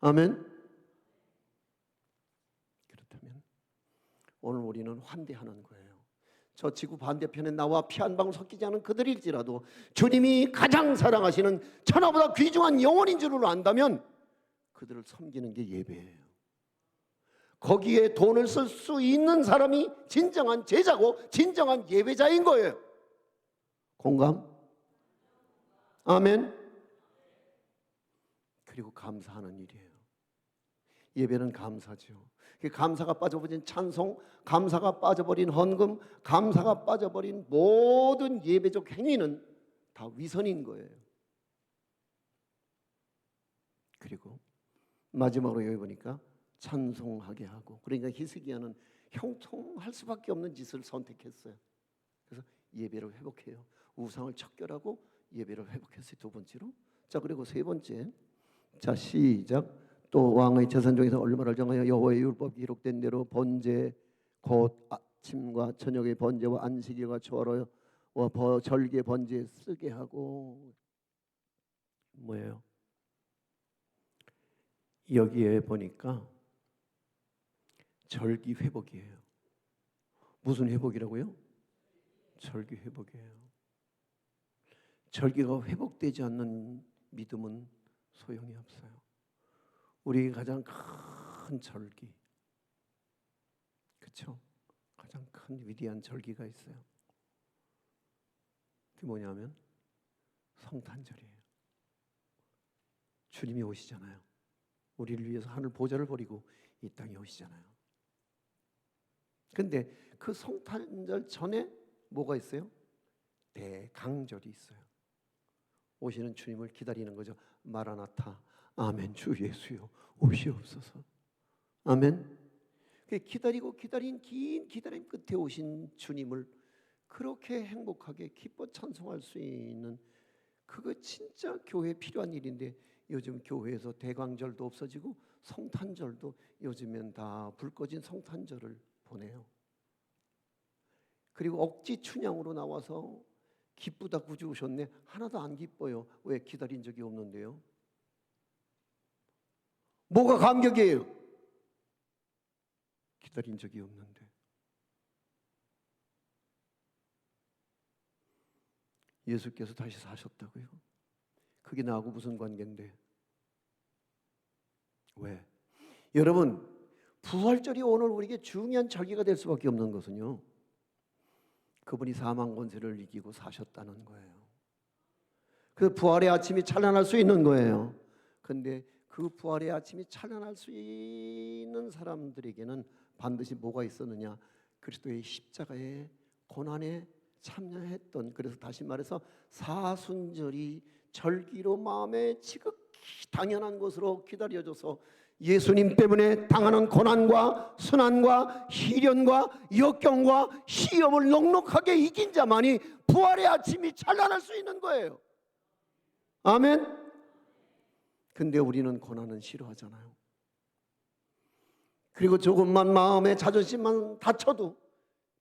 아멘. 그렇다면 오늘 우리는 환대하는 거예요. 저 지구 반대편에 나와 피 한 방울 섞이지 않은 그들일지라도 주님이 가장 사랑하시는 천하보다 귀중한 영혼인 줄을 안다면 그들을 섬기는 게 예배예요. 거기에 돈을 쓸 수 있는 사람이 진정한 제자고 진정한 예배자인 거예요. 공감? 아멘. 그리고 감사하는 일이에요. 예배는 감사죠. 감사가 빠져버린 찬송, 감사가 빠져버린 헌금, 감사가 빠져버린 모든 예배적 행위는 다 위선인 거예요. 그리고 마지막으로 여기 보니까 찬송하게 하고, 그러니까 히스기야는 형통할 수밖에 없는 짓을 선택했어요. 그래서 예배를 회복해요. 우상을 척결하고 예배를 회복했어요. 두 번째로. 자, 그리고 세 번째. 자, 시작. 또 왕의 재산 중에서 얼마를 정하여 여호와의 율법이 기록된 대로 번제 곧 아침과 저녁의 번제와 안식일과 초하루와 절기의 번제에 쓰게 하고. 뭐예요? 여기에 보니까 절기 회복이에요. 무슨 회복이라고요? 절기 회복이에요. 절기가 회복되지 않는 믿음은 소용이 없어요. 우리 가장 큰 절기, 그렇죠? 가장 큰 위대한 절기가 있어요. 그게 뭐냐면 성탄절이에요. 주님이 오시잖아요. 우리를 위해서 하늘 보좌를 버리고 이 땅에 오시잖아요. 근데 그 성탄절 전에 뭐가 있어요? 대강절이 있어요. 오시는 주님을 기다리는 거죠. 마라나타, 아멘, 주 예수여 오시옵소서. 아멘. 기다리고 기다린 긴 기다림 끝에 오신 주님을 그렇게 행복하게 기뻐 찬송할 수 있는, 그거 진짜 교회에 필요한 일인데 요즘 교회에서 대강절도 없어지고 성탄절도 요즘엔 다 불 꺼진 성탄절을 보내요. 그리고 억지 춘향으로 나와서 기쁘다 구주 오셨네. 하나도 안 기뻐요. 왜? 기다린 적이 없는데요. 뭐가 감격이에요? 기다린 적이 없는데. 예수께서 다시 사셨다고요? 그게 나하고 무슨 관계인데? 왜? 여러분, 부활절이 오늘 우리에게 중요한 절기가 될 수밖에 없는 것은요, 그분이 사망 권세를 이기고 사셨다는 거예요. 그 부활의 아침이 찬란할 수 있는 거예요. 그런데 그 부활의 아침이 찬란할 수 있는 사람들에게는 반드시 뭐가 있었느냐? 그리스도의 십자가의 고난에 참여했던, 그래서 다시 말해서 사순절이 절기로 마음에 지극히 당연한 것으로 기다려져서 예수님 때문에 당하는 고난과 순환과 시련과 역경과 시험을 넉넉하게 이긴 자만이 부활의 아침이 찬란할 수 있는 거예요. 아멘. 근데 우리는 고난은 싫어하잖아요. 그리고 조금만 마음의 자존심만 다쳐도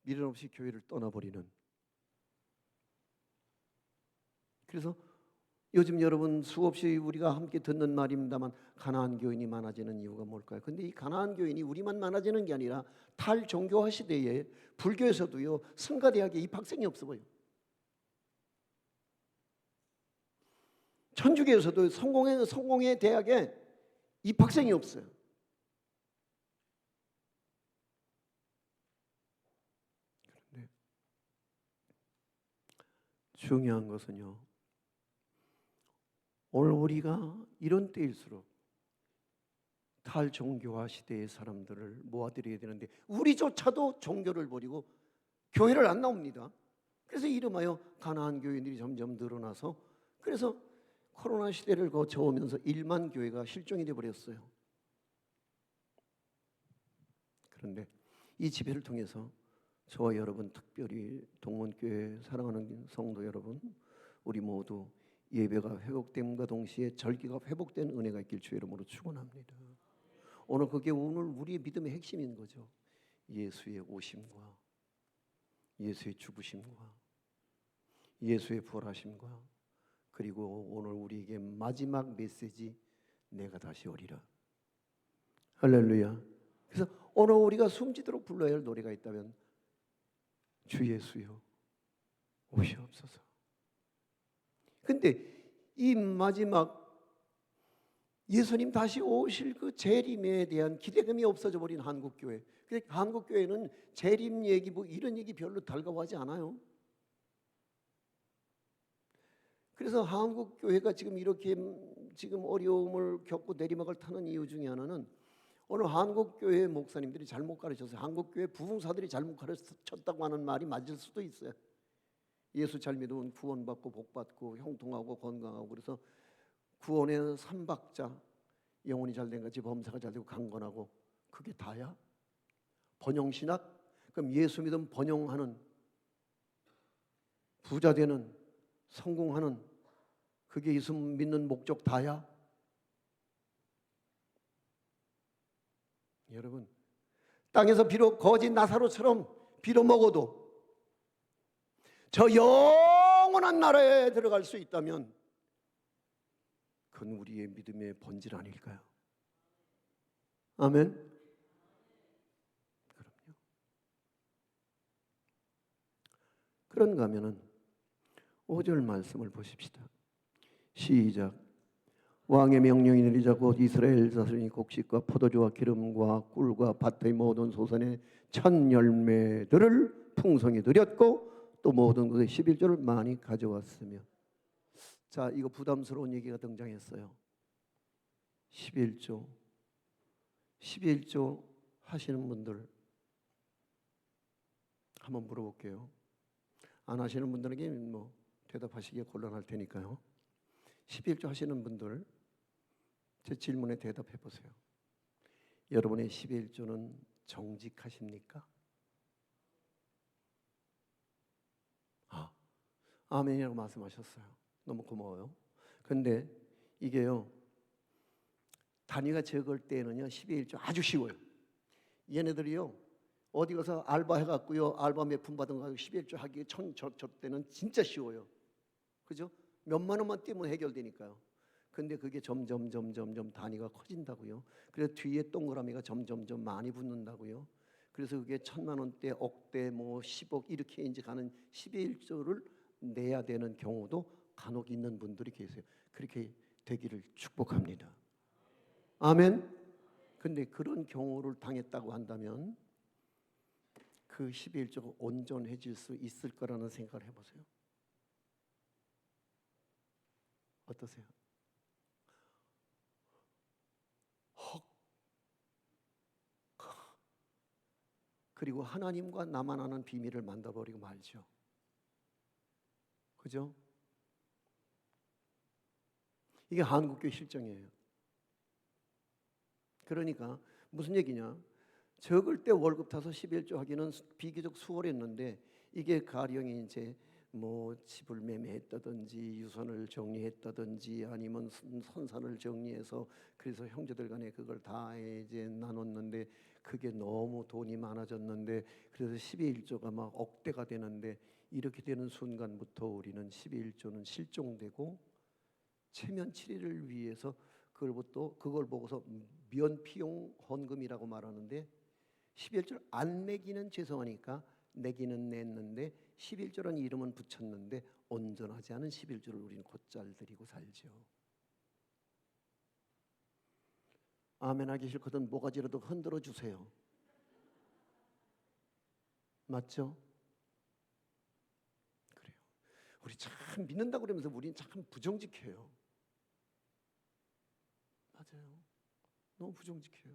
미련 없이 교회를 떠나버리는. 그래서 요즘 여러분 수없이 우리가 함께 듣는 말입니다만 가나안 교인이 많아지는 이유가 뭘까요? 근데 이 가나안 교인이 우리만 많아지는 게 아니라 탈종교화 시대에 불교에서도요 성가대학에 입학생이 없어 보여요. 천주교에서도 성공의 대학에 입학생이 없어요. 그런데 중요한 것은요, 오늘 우리가 이런 때일수록 탈종교화 시대의 사람들을 모아드려야 되는데 우리조차도 종교를 버리고 교회를 안 나옵니다. 그래서 이름하여 가나안 교인들이 점점 늘어나서 그래서 코로나 시대를 거쳐오면서 1만 교회가 실종이 되어버렸어요. 그런데 이 집회를 통해서 저와 여러분, 특별히 동문교회 사랑하는 성도 여러분, 우리 모두 예배가 회복됨과 동시에 절기가 회복된 은혜가 있길 주의 이름으로 축원합니다. 오늘 그게 오늘 우리의 믿음의 핵심인 거죠. 예수의 오심과 예수의 죽으심과 예수의 부활하심과 그리고 오늘 우리에게 마지막 메시지, 내가 다시 오리라. 할렐루야. 그래서 오늘 우리가 숨지도록 불러야 할 노래가 있다면 주 예수여 오시옵소서. 근데 이 마지막 예수님 다시 오실 그 재림에 대한 기대감이 없어져 버린 한국교회. 근데 한국교회는 재림 얘기 뭐 이런 얘기 별로 달가워하지 않아요. 그래서 한국교회가 지금 이렇게 지금 어려움을 겪고 내리막을 타는 이유 중에 하나는 오늘 한국교회 목사님들이 잘못 가르쳤어요. 한국교회 부흥사들이 잘못 가르쳤다고 하는 말이 맞을 수도 있어요. 예수 잘 믿으면 구원받고 복받고 형통하고 건강하고 그래서 구원의 삼박자, 영혼이 잘된 같이 범사가 잘되고 강건하고, 그게 다야? 번영신학? 그럼 예수 믿음 번영하는, 부자 되는, 성공하는, 그게 예수 믿는 목적 다야? 여러분, 땅에서 비록 거지 나사로처럼 빌어먹어도 저 영원한 나라에 들어갈 수 있다면 그건 우리의 믿음의 본질 아닐까요? 아멘. 그럼요. 그런가 하면은 5절 말씀을 보십시다. 시작. 왕의 명령이 내리자 곧 이스라엘 자손이 곡식과 포도주와 기름과 꿀과 밭의 모든 소산의 첫 열매들을 풍성히 드렸고 또 모든 것의 11조를 많이 가져왔으며. 자, 이거 부담스러운 얘기가 등장했어요. 11조 하시는 분들 한번 물어볼게요. 안 하시는 분들에게 뭐 대답하시기가 곤란할 테니까요. 11조 하시는 분들 제 질문에 대답해 보세요. 여러분의 11조는 정직하십니까? 아멘이라고 말씀하셨어요. 너무 고마워요. 근데 이게요, 단위가 적을 때는요 11조 아주 쉬워요. 얘네들이요 어디 가서 알바해갖고요 알바 몇 푼 받은 거 가지고 11조 하기 저 때는 진짜 쉬워요. 그죠? 몇만 원만 띄면 해결되니까요. 근데 그게 점점 단위가 커진다고요. 그래서 뒤에 동그라미가 점점 많이 붙는다고요. 그래서 그게 1,000만 원대, 억대, 뭐 10억 이렇게 이제 가는 11조를 내야 되는 경우도 간혹 있는 분들이 계세요. 그렇게 되기를 축복합니다. 아멘. 근데 그런 경우를 당했다고 한다면 그 11조가 온전해질 수 있을 거라는 생각을 해보세요. 어떠세요? 그리고 하나님과 나만 아는 비밀을 만들어버리고 말죠. 그죠? 이게 한국교회 실정이에요. 그러니까 무슨 얘기냐? 적을 때 월급 타서 11조 하기는 비교적 수월했는데 이게 가령이 이제 뭐 집을 매매했다든지 유선을 정리했다든지 아니면 선산을 정리해서 그래서 형제들 간에 그걸 다 이제 나눴는데 그게 너무 돈이 많아졌는데 그래서 11조가 막 억대가 되는데 이렇게 되는 순간부터 우리는 11조는 실종되고 체면 7일을 위해서 그걸 보고서 면피용 헌금이라고 말하는데 11절 안 내기는 죄송하니까 내기는 냈는데 11절은 이름은 붙였는데 온전하지 않은 11절을 우리는 곧잘 드리고 살죠. 아멘 하기 싫거든 뭐가지라도 흔들어 주세요. 맞죠? 그래요. 우리 참 믿는다고 그러면서 우리는 참 부정직해요. 맞아요. 너무 부정직해요.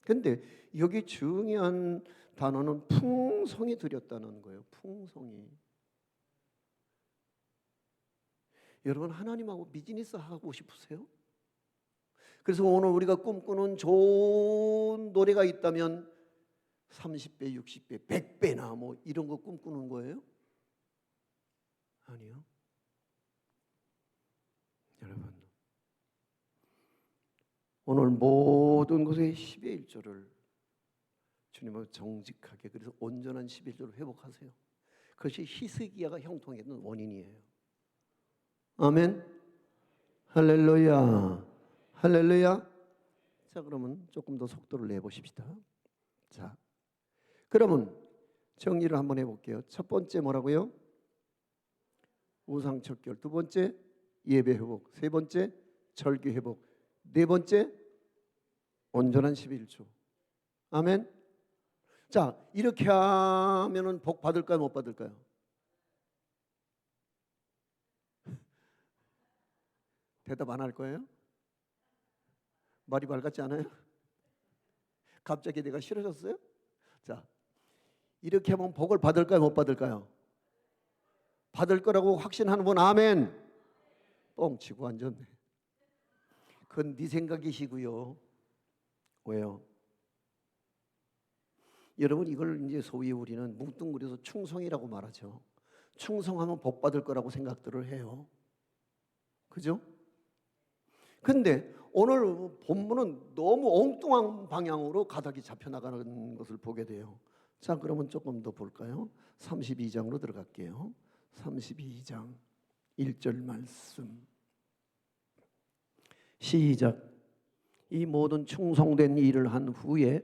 근데 여기 중요한 단어는 풍성히 드렸다는 거예요. 풍성히. 여러분 하나님하고 비즈니스 하고 싶으세요? 그래서 오늘 우리가 꿈꾸는 좋은 노래가 있다면 30배, 60배, 100배나 뭐 이런 거 꿈꾸는 거예요? 아니요. 여러분 오늘 모든 것의 10의 1조를 주님하고 정직하게 그래서 온전한 11조를 회복하세요. 그것이 히스기야가 형통했던 원인이에요. 아멘. 할렐루야. 할렐루야. 자, 그러면 조금 더 속도를 내보십시다. 자, 그러면 정리를 한번 해볼게요. 첫 번째 뭐라고요? 우상척결. 두 번째 예배 회복. 세 번째 절기 회복. 네 번째 온전한 11조. 아멘. 자, 이렇게 하면은 복 받을까요, 못 받을까요? 대답 안 할 거예요? 말이 밝았지 않아요? 갑자기 내가 싫어졌어요? 자, 이렇게 하면 복을 받을까요, 못 받을까요? 받을 거라고 확신하는 분 아멘. 뻥치고 앉았네. 그건 네 생각이시고요. 왜요? 여러분 이걸 이제 소위 우리는 뭉뚱그려서 충성이라고 말하죠. 충성하면 복 받을 거라고 생각들을 해요. 그죠? 근데 오늘 본문은 너무 엉뚱한 방향으로 가닥이 잡혀나가는 것을 보게 돼요. 자, 그러면 조금 더 볼까요? 32장으로 들어갈게요. 32장 1절 말씀 시작. 이 모든 충성된 일을 한 후에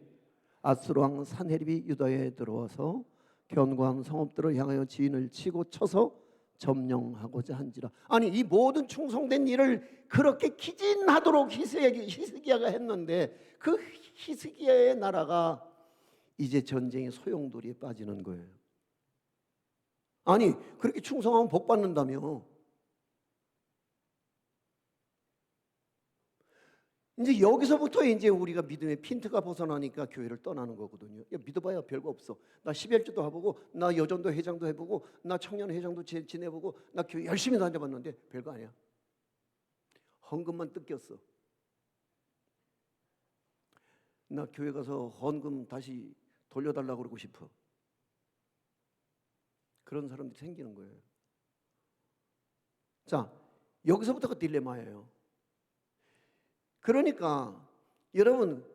아수르 왕 산헤립이 유다에 들어와서 견고한 성읍들을 향하여 지인을 치고 쳐서 점령하고자 한지라. 아니 이 모든 충성된 일을 그렇게 기진하도록 히스기야가 했는데 그 히스기야의 나라가 이제 전쟁의 소용돌이에 빠지는 거예요. 아니 그렇게 충성하면 복 받는다며. 이제 여기서부터 이제 우리가 믿음의 핀트가 벗어나니까 교회를 떠나는 거거든요. 야, 믿어봐야 별거 없어. 나 11주도 해보고, 나 여전도 회장도 해보고, 나 청년 회장도 지내보고, 나 교회 열심히 다녀봤는데 별거 아니야. 헌금만 뜯겼어. 나 교회 가서 헌금 다시 돌려달라고 그러고 싶어. 그런 사람들이 생기는 거예요. 자, 여기서부터가 딜레마예요. 그러니까 여러분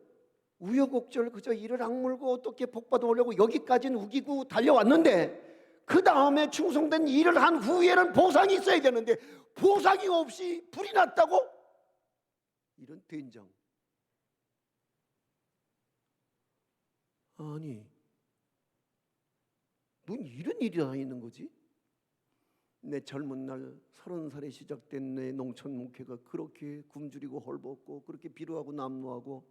우여곡절 그저 이를 악물고 어떻게 복받아 오려고 여기까지는 우기고 달려왔는데 그 다음에 충성된 일을 한 후에는 보상이 있어야 되는데 보상이 없이 불이 났다고? 이런 된장. 아니 뭔 이런 일이 다 있는 거지? 내 젊은 날 30살에 시작된 내 농촌 목회가 그렇게 굶주리고 헐벗고 그렇게 비루하고 남루하고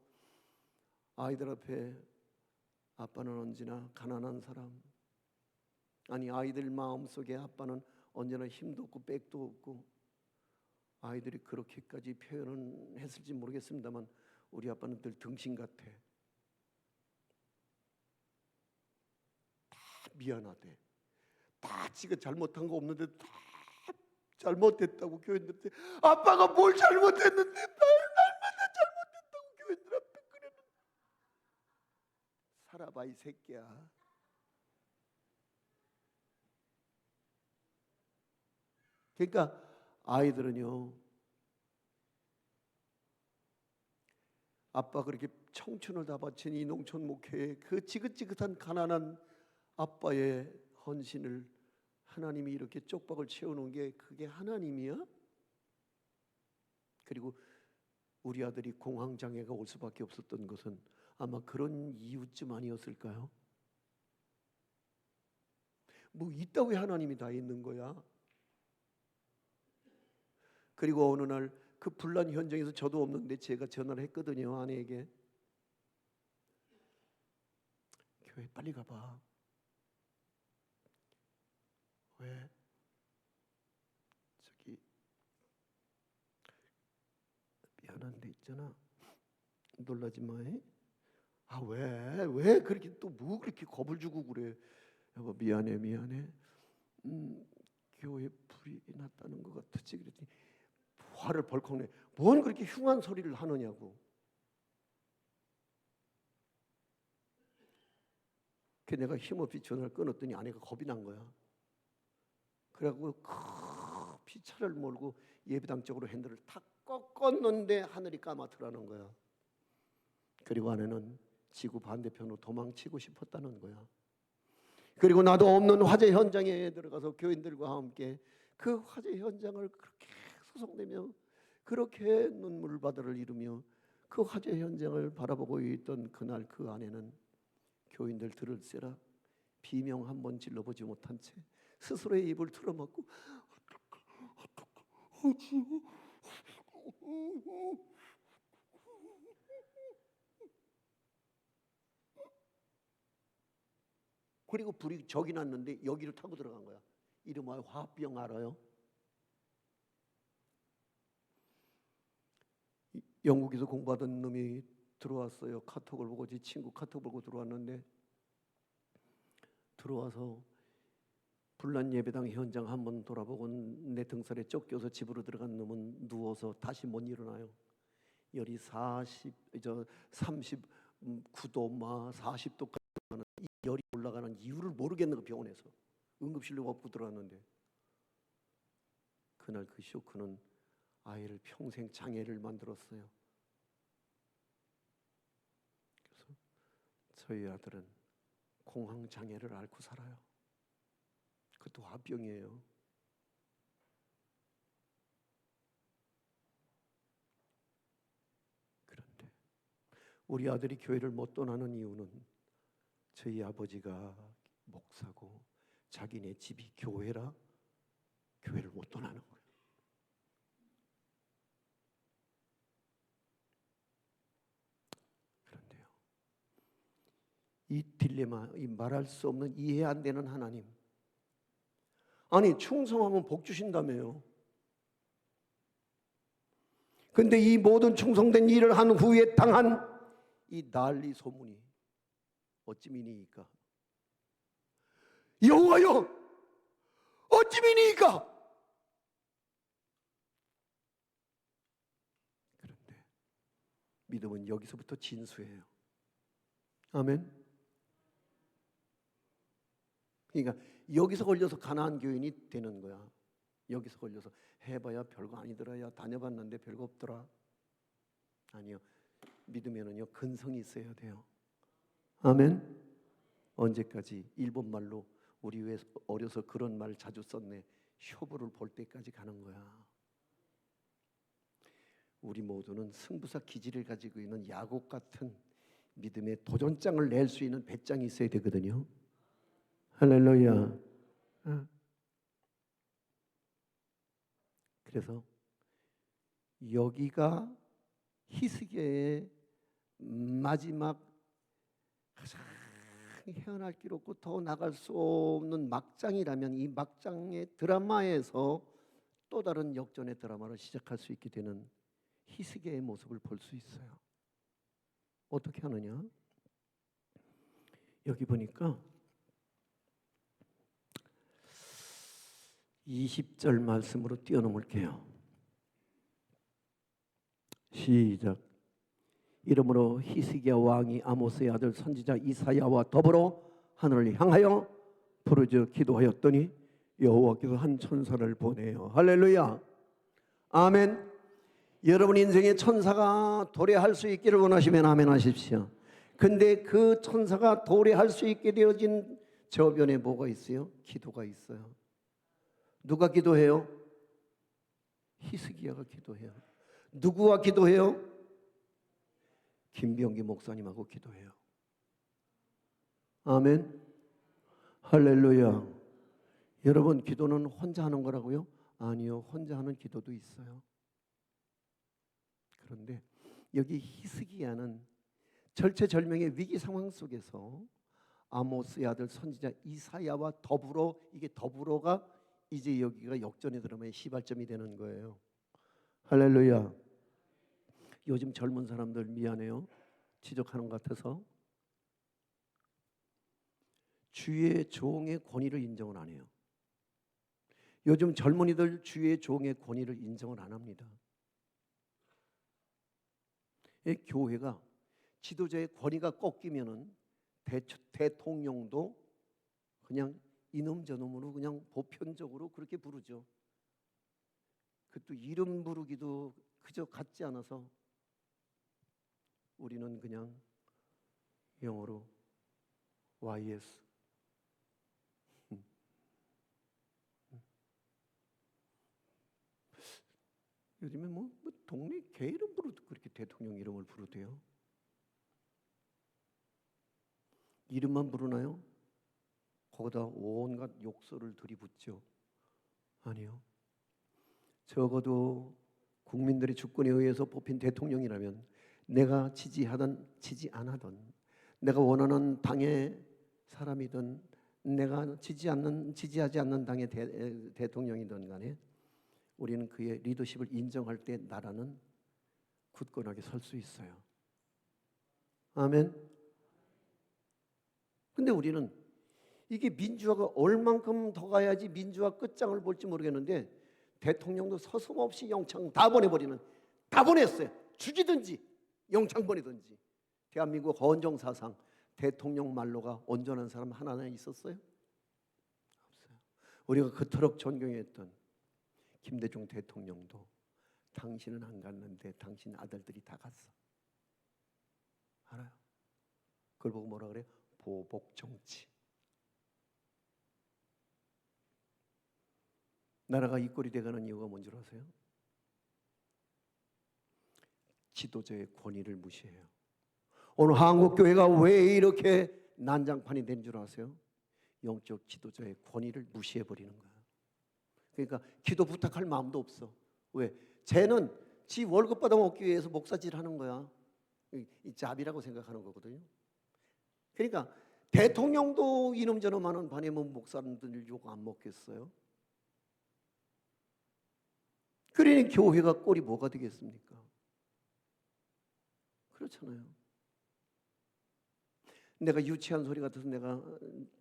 아이들 앞에 아빠는 언제나 가난한 사람. 아니 아이들 마음속에 아빠는 언제나 힘도 없고 백도 없고 아이들이 그렇게까지 표현은 했을지 모르겠습니다만 우리 아빠는 늘 등신 같아. 다 미안하대. 다 지가 잘못한 거 없는데 다 잘못됐다고 교인들한테 아빠가 뭘 잘못했는데 날마다 잘못됐다고 교인들 앞에 그러는. 살아봐 이 새끼야. 그러니까 아이들은요 아빠 그렇게 청춘을 다 바친 이 농촌 목회에 그 지긋지긋한 가난한 아빠의 헌신을 하나님이 이렇게 쪽박을 채워놓은 게 그게 하나님이야? 그리고 우리 아들이 공황장애가 올 수밖에 없었던 것은 아마 그런 이유쯤 아니었을까요? 뭐 있다고 하나님이 다 있는 거야. 그리고 어느 날 그 분란 현장에서 저도 없는데 제가 전화를 했거든요. 아내에게. 교회 빨리 가봐. 왜? 저기 미안한데 있잖아. 놀라지 마. 아 왜 그렇게 또 뭐 그렇게 겁을 주고 그래? 여보 미안해. 교회 불이 났다는 것 같았지. 그랬더니 화를 벌컥 내. 뭔 그렇게 흉한 소리를 하느냐고. 그 내가 힘없이 전화를 끊었더니 아내가 겁이 난 거야. 그래갖고 급히 차를 몰고 예배당 쪽으로 핸들을 탁 꺾었는데 하늘이 까맣더라는 거야. 그리고 아내는 지구 반대편으로 도망치고 싶었다는 거야. 그리고 나도 없는 화재 현장에 들어가서 교인들과 함께 그 화재 현장을 그렇게 소송되며 그렇게 눈물바다를 이루며 그 화재 현장을 바라보고 있던 그날 그 아내는 교인들 들을세라 비명 한 번 질러보지 못한 채 스스로의 입을 틀어막고 그리고 불이 저기 났는데 여기를 타고 들어간 거야. 이름하여 화병 알아요? 영국에서 공부하던 놈이 들어왔어요. 카톡을 보고 제 친구 카톡 보고 들어왔는데 들어와서 불난 예배당 현장 한번 돌아보고 내 등살에 쫓겨서 집으로 들어간 놈은 누워서 다시 못 일어나요. 열이 39도 막 40도까지 이 열이 올라가는 이유를 모르겠는 거 병원에서 응급실로 업고 들어왔는데 그날 그 쇼크는 아이를 평생 장애를 만들었어요. 그래서 저희 아들은 공황 장애를 앓고 살아요. 그것도 화병이에요. 그런데 우리 아들이 교회를 못 떠나는 이유는 저희 아버지가 목사고 자기네 집이 교회라 교회를 못 떠나는 거예요. 그런데요, 이 딜레마, 이 말할 수 없는 이해 안 되는 하나님, 아니 충성하면 복 주신다며요. 근데 이 모든 충성된 일을 한 후에 당한 이 난리 소문이 어찌미니이까? 여호와여 어찌미니이까? 그런데 믿음은 여기서부터 진수해요. 아멘. 그러니까 여기서 걸려서 가나안 교인이 되는 거야. 여기서 걸려서 해봐야 별거 아니더라. 야 다녀봤는데 별거 없더라. 아니요. 믿으면은요 근성이 있어야 돼요. 아멘. 언제까지? 일본말로 우리 왜 어려서 그런 말 자주 썼네. 쇼부를 볼 때까지 가는 거야. 우리 모두는 승부사 기질을 가지고 있는 야곱 같은 믿음의 도전장을 낼 수 있는 배짱이 있어야 되거든요. 할렐루야. 그래서 여기가 히스기야의 마지막 가장 헤어날 길 없고 더 나갈 수 없는 막장이라면 이 막장의 드라마에서 또 다른 역전의 드라마를 시작할 수 있게 되는 히스기야의 모습을 볼 수 있어요. 어떻게 하느냐? 여기 보니까 20절 말씀으로 뛰어넘을게요. 시작. 이러므로 히스기야 왕이 아모스의 아들 선지자 이사야와 더불어 하늘을 향하여 부르짖어 기도하였더니 여호와께서 한 천사를 보내요. 할렐루야. 아멘. 여러분 인생에 천사가 도래할 수 있기를 원하시면 아멘 하십시오. 근데 그 천사가 도래할 수 있게 되어진 저변에 뭐가 있어요? 기도가 있어요. 누가 기도해요? 히스기야가 기도해요. 누구와 기도해요? 김병기 목사님하고 기도해요. 아멘. 할렐루야. 여러분, 기도는 혼자 하는 거라고요? 아니요, 혼자 하는 기도도 있어요. 그런데 여기 히스기야는 절체절명의 위기 상황 속에서 아모스의 아들 선지자 이사야와 더불어, 이게 더불어가 이제 여기가 역전의 드라마의 시발점이 되는 거예요. 할렐루야. 요즘 젊은 사람들 미안해요. 지적하는 것 같아서 주의 종의 권위를 인정을 안 해요. 요즘 젊은이들 주의 종의 권위를 인정을 안 합니다. 이 교회가 지도자의 권위가 꺾이면은 대통령도 그냥 이놈 저놈으로 그냥 보편적으로 그렇게 부르죠. 그것도 이름 부르기도 그저 같지 않아서 우리는 그냥 영어로 YS. 요즘에 뭐 동네 개 이름 부르도 그렇게 대통령 이름을 부르대요. 이름만 부르나요? 거기다 온갖 욕설을 들이붓죠. 아니요. 적어도 국민들의 주권에 의해서 뽑힌 대통령이라면 내가 지지하든 지지 안 하든, 내가 원하는 당의 사람이든 내가 지지하지 않는 당의 대통령이든 간에 우리는 그의 리더십을 인정할 때 나라는 굳건하게 설 수 있어요. 아멘. 근데 우리는 이게 민주화가 얼만큼 더 가야지 민주화 끝장을 볼지 모르겠는데 대통령도 서슴없이 영창 다 보내버리는, 다 보냈어요. 죽이든지 영창 보내든지. 대한민국 헌정사상 대통령 말로가 온전한 사람 하나나 있었어요? 없어요. 우리가 그토록 존경했던 김대중 대통령도 당신은 안 갔는데 당신 아들들이 다 갔어. 알아요? 그걸 보고 뭐라 그래요? 보복 정치. 나라가 이 꼴이 돼가는 이유가 뭔지 아세요? 지도자의 권위를 무시해요. 오늘 한국교회가 왜 이렇게 난장판이 된 줄 아세요? 영적 지도자의 권위를 무시해버리는 거야. 그러니까 기도 부탁할 마음도 없어. 왜? 쟤는 지 월급 받아먹기 위해서 목사질 하는 거야. 이 잡이라고 생각하는 거거든요. 그러니까 대통령도 이놈저놈 하는 반에면 목사님들 욕 안 먹겠어요? 그러니 교회가 꼴이 뭐가 되겠습니까? 그렇잖아요. 내가 유치한 소리 같아서 내가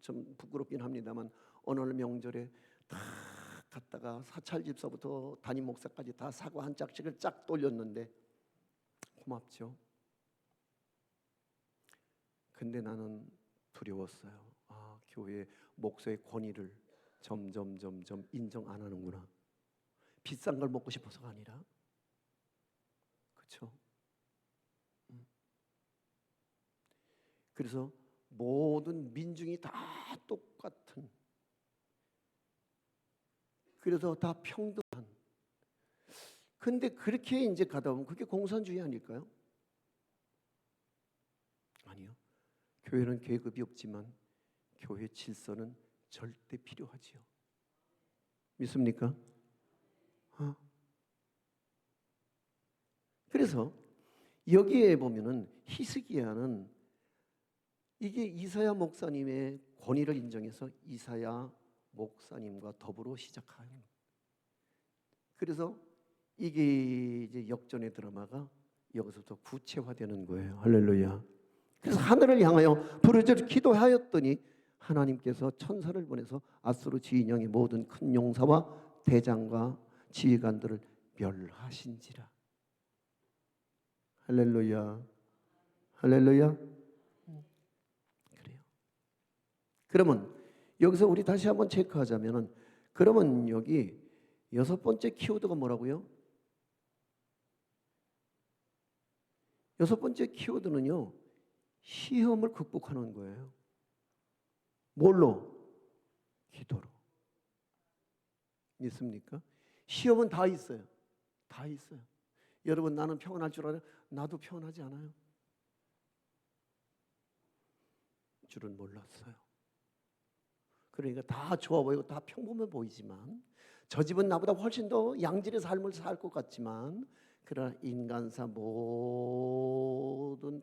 좀 부끄럽긴 합니다만 어느 날 명절에 다 갔다가 사찰 집사부터 담임 목사까지 다 사과 한 짝씩을 쫙 돌렸는데 고맙죠. 근데 나는 두려웠어요. 아, 교회 목사의 권위를 점점 인정 안 하는구나. 비싼 걸 먹고 싶어서가 아니라, 그렇죠? 그래서 모든 민중이 다 똑같은, 그래서 다 평등한. 근데 그렇게 이제 가다 보면 그게 공산주의 아닐까요? 아니요. 교회는 계급이 없지만 교회 질서는 절대 필요하지요. 믿습니까? 그래서 여기에 보면은 히스기야는 이게 이사야 목사님의 권위를 인정해서 이사야 목사님과 더불어 시작하는. 그래서 이게 이제 역전의 드라마가 여기서부터 구체화되는 거예요. 할렐루야. 그래서 하늘을 향하여 부르짖어 기도하였더니 하나님께서 천사를 보내서 아수르 지인영의 모든 큰 용사와 대장과 지휘관들을 멸하신지라. 할렐루야. 할렐루야. 그래요. 그러면 여기서 우리 다시 한번 체크하자면은, 그러면 여기 여섯 번째 키워드가 뭐라고요? 여섯 번째 키워드는요, 시험을 극복하는 거예요. 뭘로? 기도로. 믿습니까? 시험은 다 있어요. 다 있어요. 여러분, 나는 평안할 줄 알아요? 나도 평안하지 않아요. 줄은 몰랐어요. 그러니까 다 좋아 보이고 다 평범해 보이지만, 저 집은 나보다 훨씬 더 양질의 삶을 살 것 같지만, 그러나 인간사 모든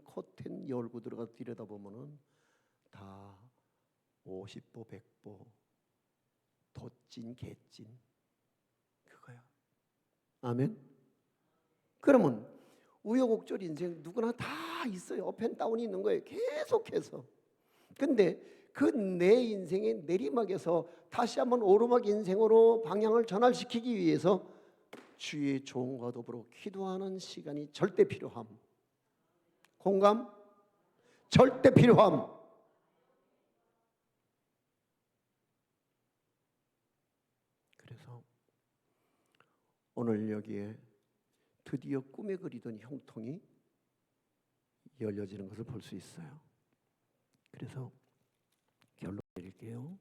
커튼 열고 들어가 들여다보면은 다 50보 100보 덧진 개찐 그거야. 아멘. 그러면 우여곡절 인생 누구나 다 있어요. 업앤다운이 있는 거예요. 계속해서. 근데 그 내 인생의 내리막에서 다시 한번 오르막 인생으로 방향을 전환시키기 위해서 주의 종과 더불어 기도하는 시간이 절대 필요함. 공감? 절대 필요함. 그래서 오늘 여기에 드디어 꿈에 그리던 형통이 열려지는 것을 볼 수 있어요. 그래서 결론 드릴게요.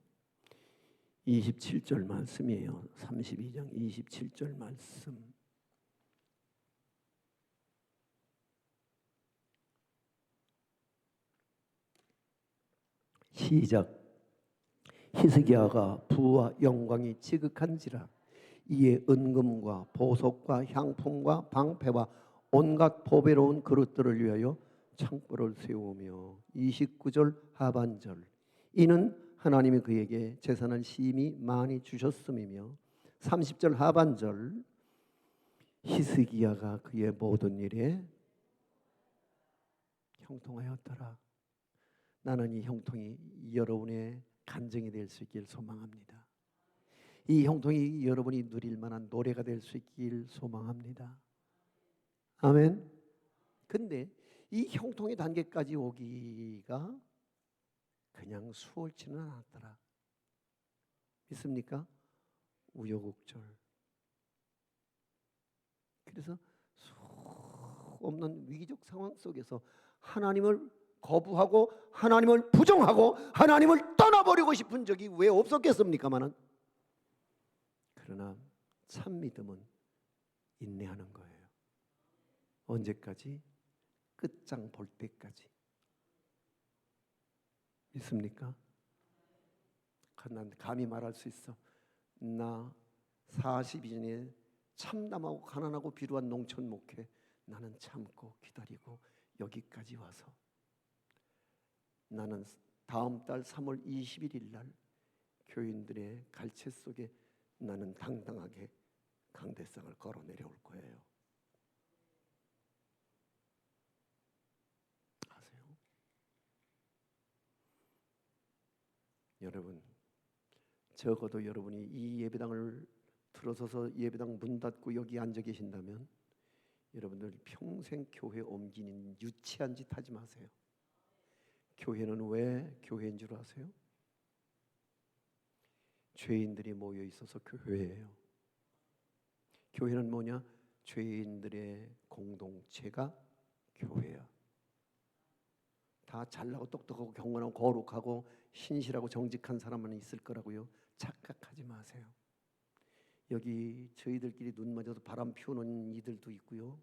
27절 말씀이에요. 32장 27절 말씀. 시작. 히스기야가 부와 영광이 지극한지라 이에 은금과 보석과 향품과 방패와 온갖 보배로운 그릇들을 위하여 창고를 세우며 29절 하반절 이는 하나님이 그에게 재산을 심히 많이 주셨음이며 30절 하반절 히스기야가 그의 모든 일에 형통하였더라. 나는 이 형통이 여러분의 간증이 될 수 있길 소망합니다. 이 형통이 여러분이 누릴 만한 노래가 될 수 있길 소망합니다. 아멘. 근데 이 형통의 단계까지 오기가 그냥 수월치는 않았더라. 믿습니까? 우여곡절. 그래서 수 없는 위기적 상황 속에서 하나님을 거부하고 하나님을 부정하고 하나님을 떠나버리고 싶은 적이 왜 없었겠습니까마는, 그러나 참 믿음은 인내하는 거예요. 언제까지? 끝장 볼 때까지. 믿습니까? 난 감히 말할 수 있어. 나 42년에 참담하고 가난하고 비루한 농촌 목회, 나는 참고 기다리고 여기까지 와서 나는 다음 달 3월 21일 날 교인들의 갈채 속에 나는 당당하게 강대상을 걸어 내려올 거예요. 아세요? 여러분, 적어도 여러분이 이 예배당을 들어서서 예배당 문 닫고 여기 앉아 계신다면 여러분들 평생 교회 옮기는 유치한 짓 하지 마세요. 교회는 왜 교회인 줄 아세요? 죄인들이 모여 있어서 교회예요. 교회는 뭐냐? 죄인들의 공동체가 교회야. 다 잘나고 똑똑하고 경건하고 거룩하고 신실하고 정직한 사람만 있을 거라고요. 착각하지 마세요. 여기 저희들끼리 눈 맞아서 바람 피우는 이들도 있고요.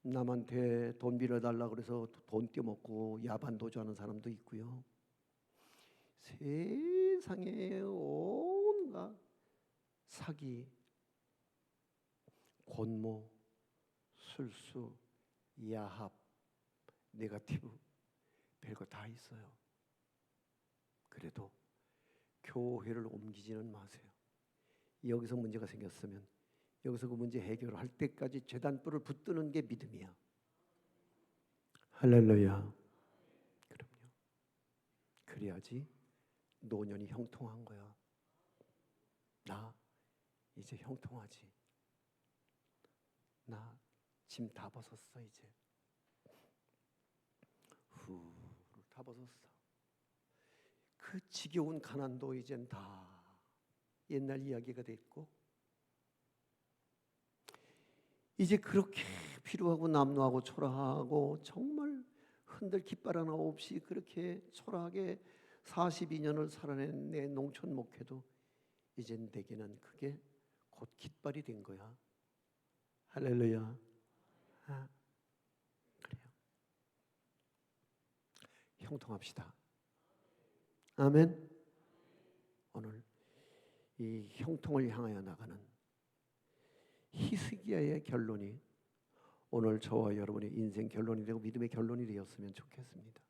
남한테 돈 빌려달라 그래서 돈 떼먹고 야반 도주하는 사람도 있고요. 세상에 온갖 사기, 권모, 술수, 야합, 네거티브 별거 다 있어요. 그래도 교회를 옮기지는 마세요. 여기서 문제가 생겼으면 여기서 그 문제 해결할 때까지 재단불을 붙드는 게 믿음이야. 할렐루야. 그럼요. 그래야지 노년이 형통한 거야. 나 이제 형통하지. 나 짐 다 벗었어 이제. 후 다 벗었어. 그 지겨운 가난도 이젠 다 옛날 이야기가 됐고, 이제 그렇게 피로하고 남노하고 초라하고 정말 흔들 깃발 하나 없이 그렇게 초라하게 42년을 살아낸 내 농촌 목회도 이젠 내게는 그게 곧 깃발이 된 거야. 할렐루야. 아, 그래요. 형통합시다. 아멘. 오늘 이 형통을 향하여 나가는 히스기야의 결론이 오늘 저와 여러분의 인생 결론이 되고 믿음의 결론이 되었으면 좋겠습니다.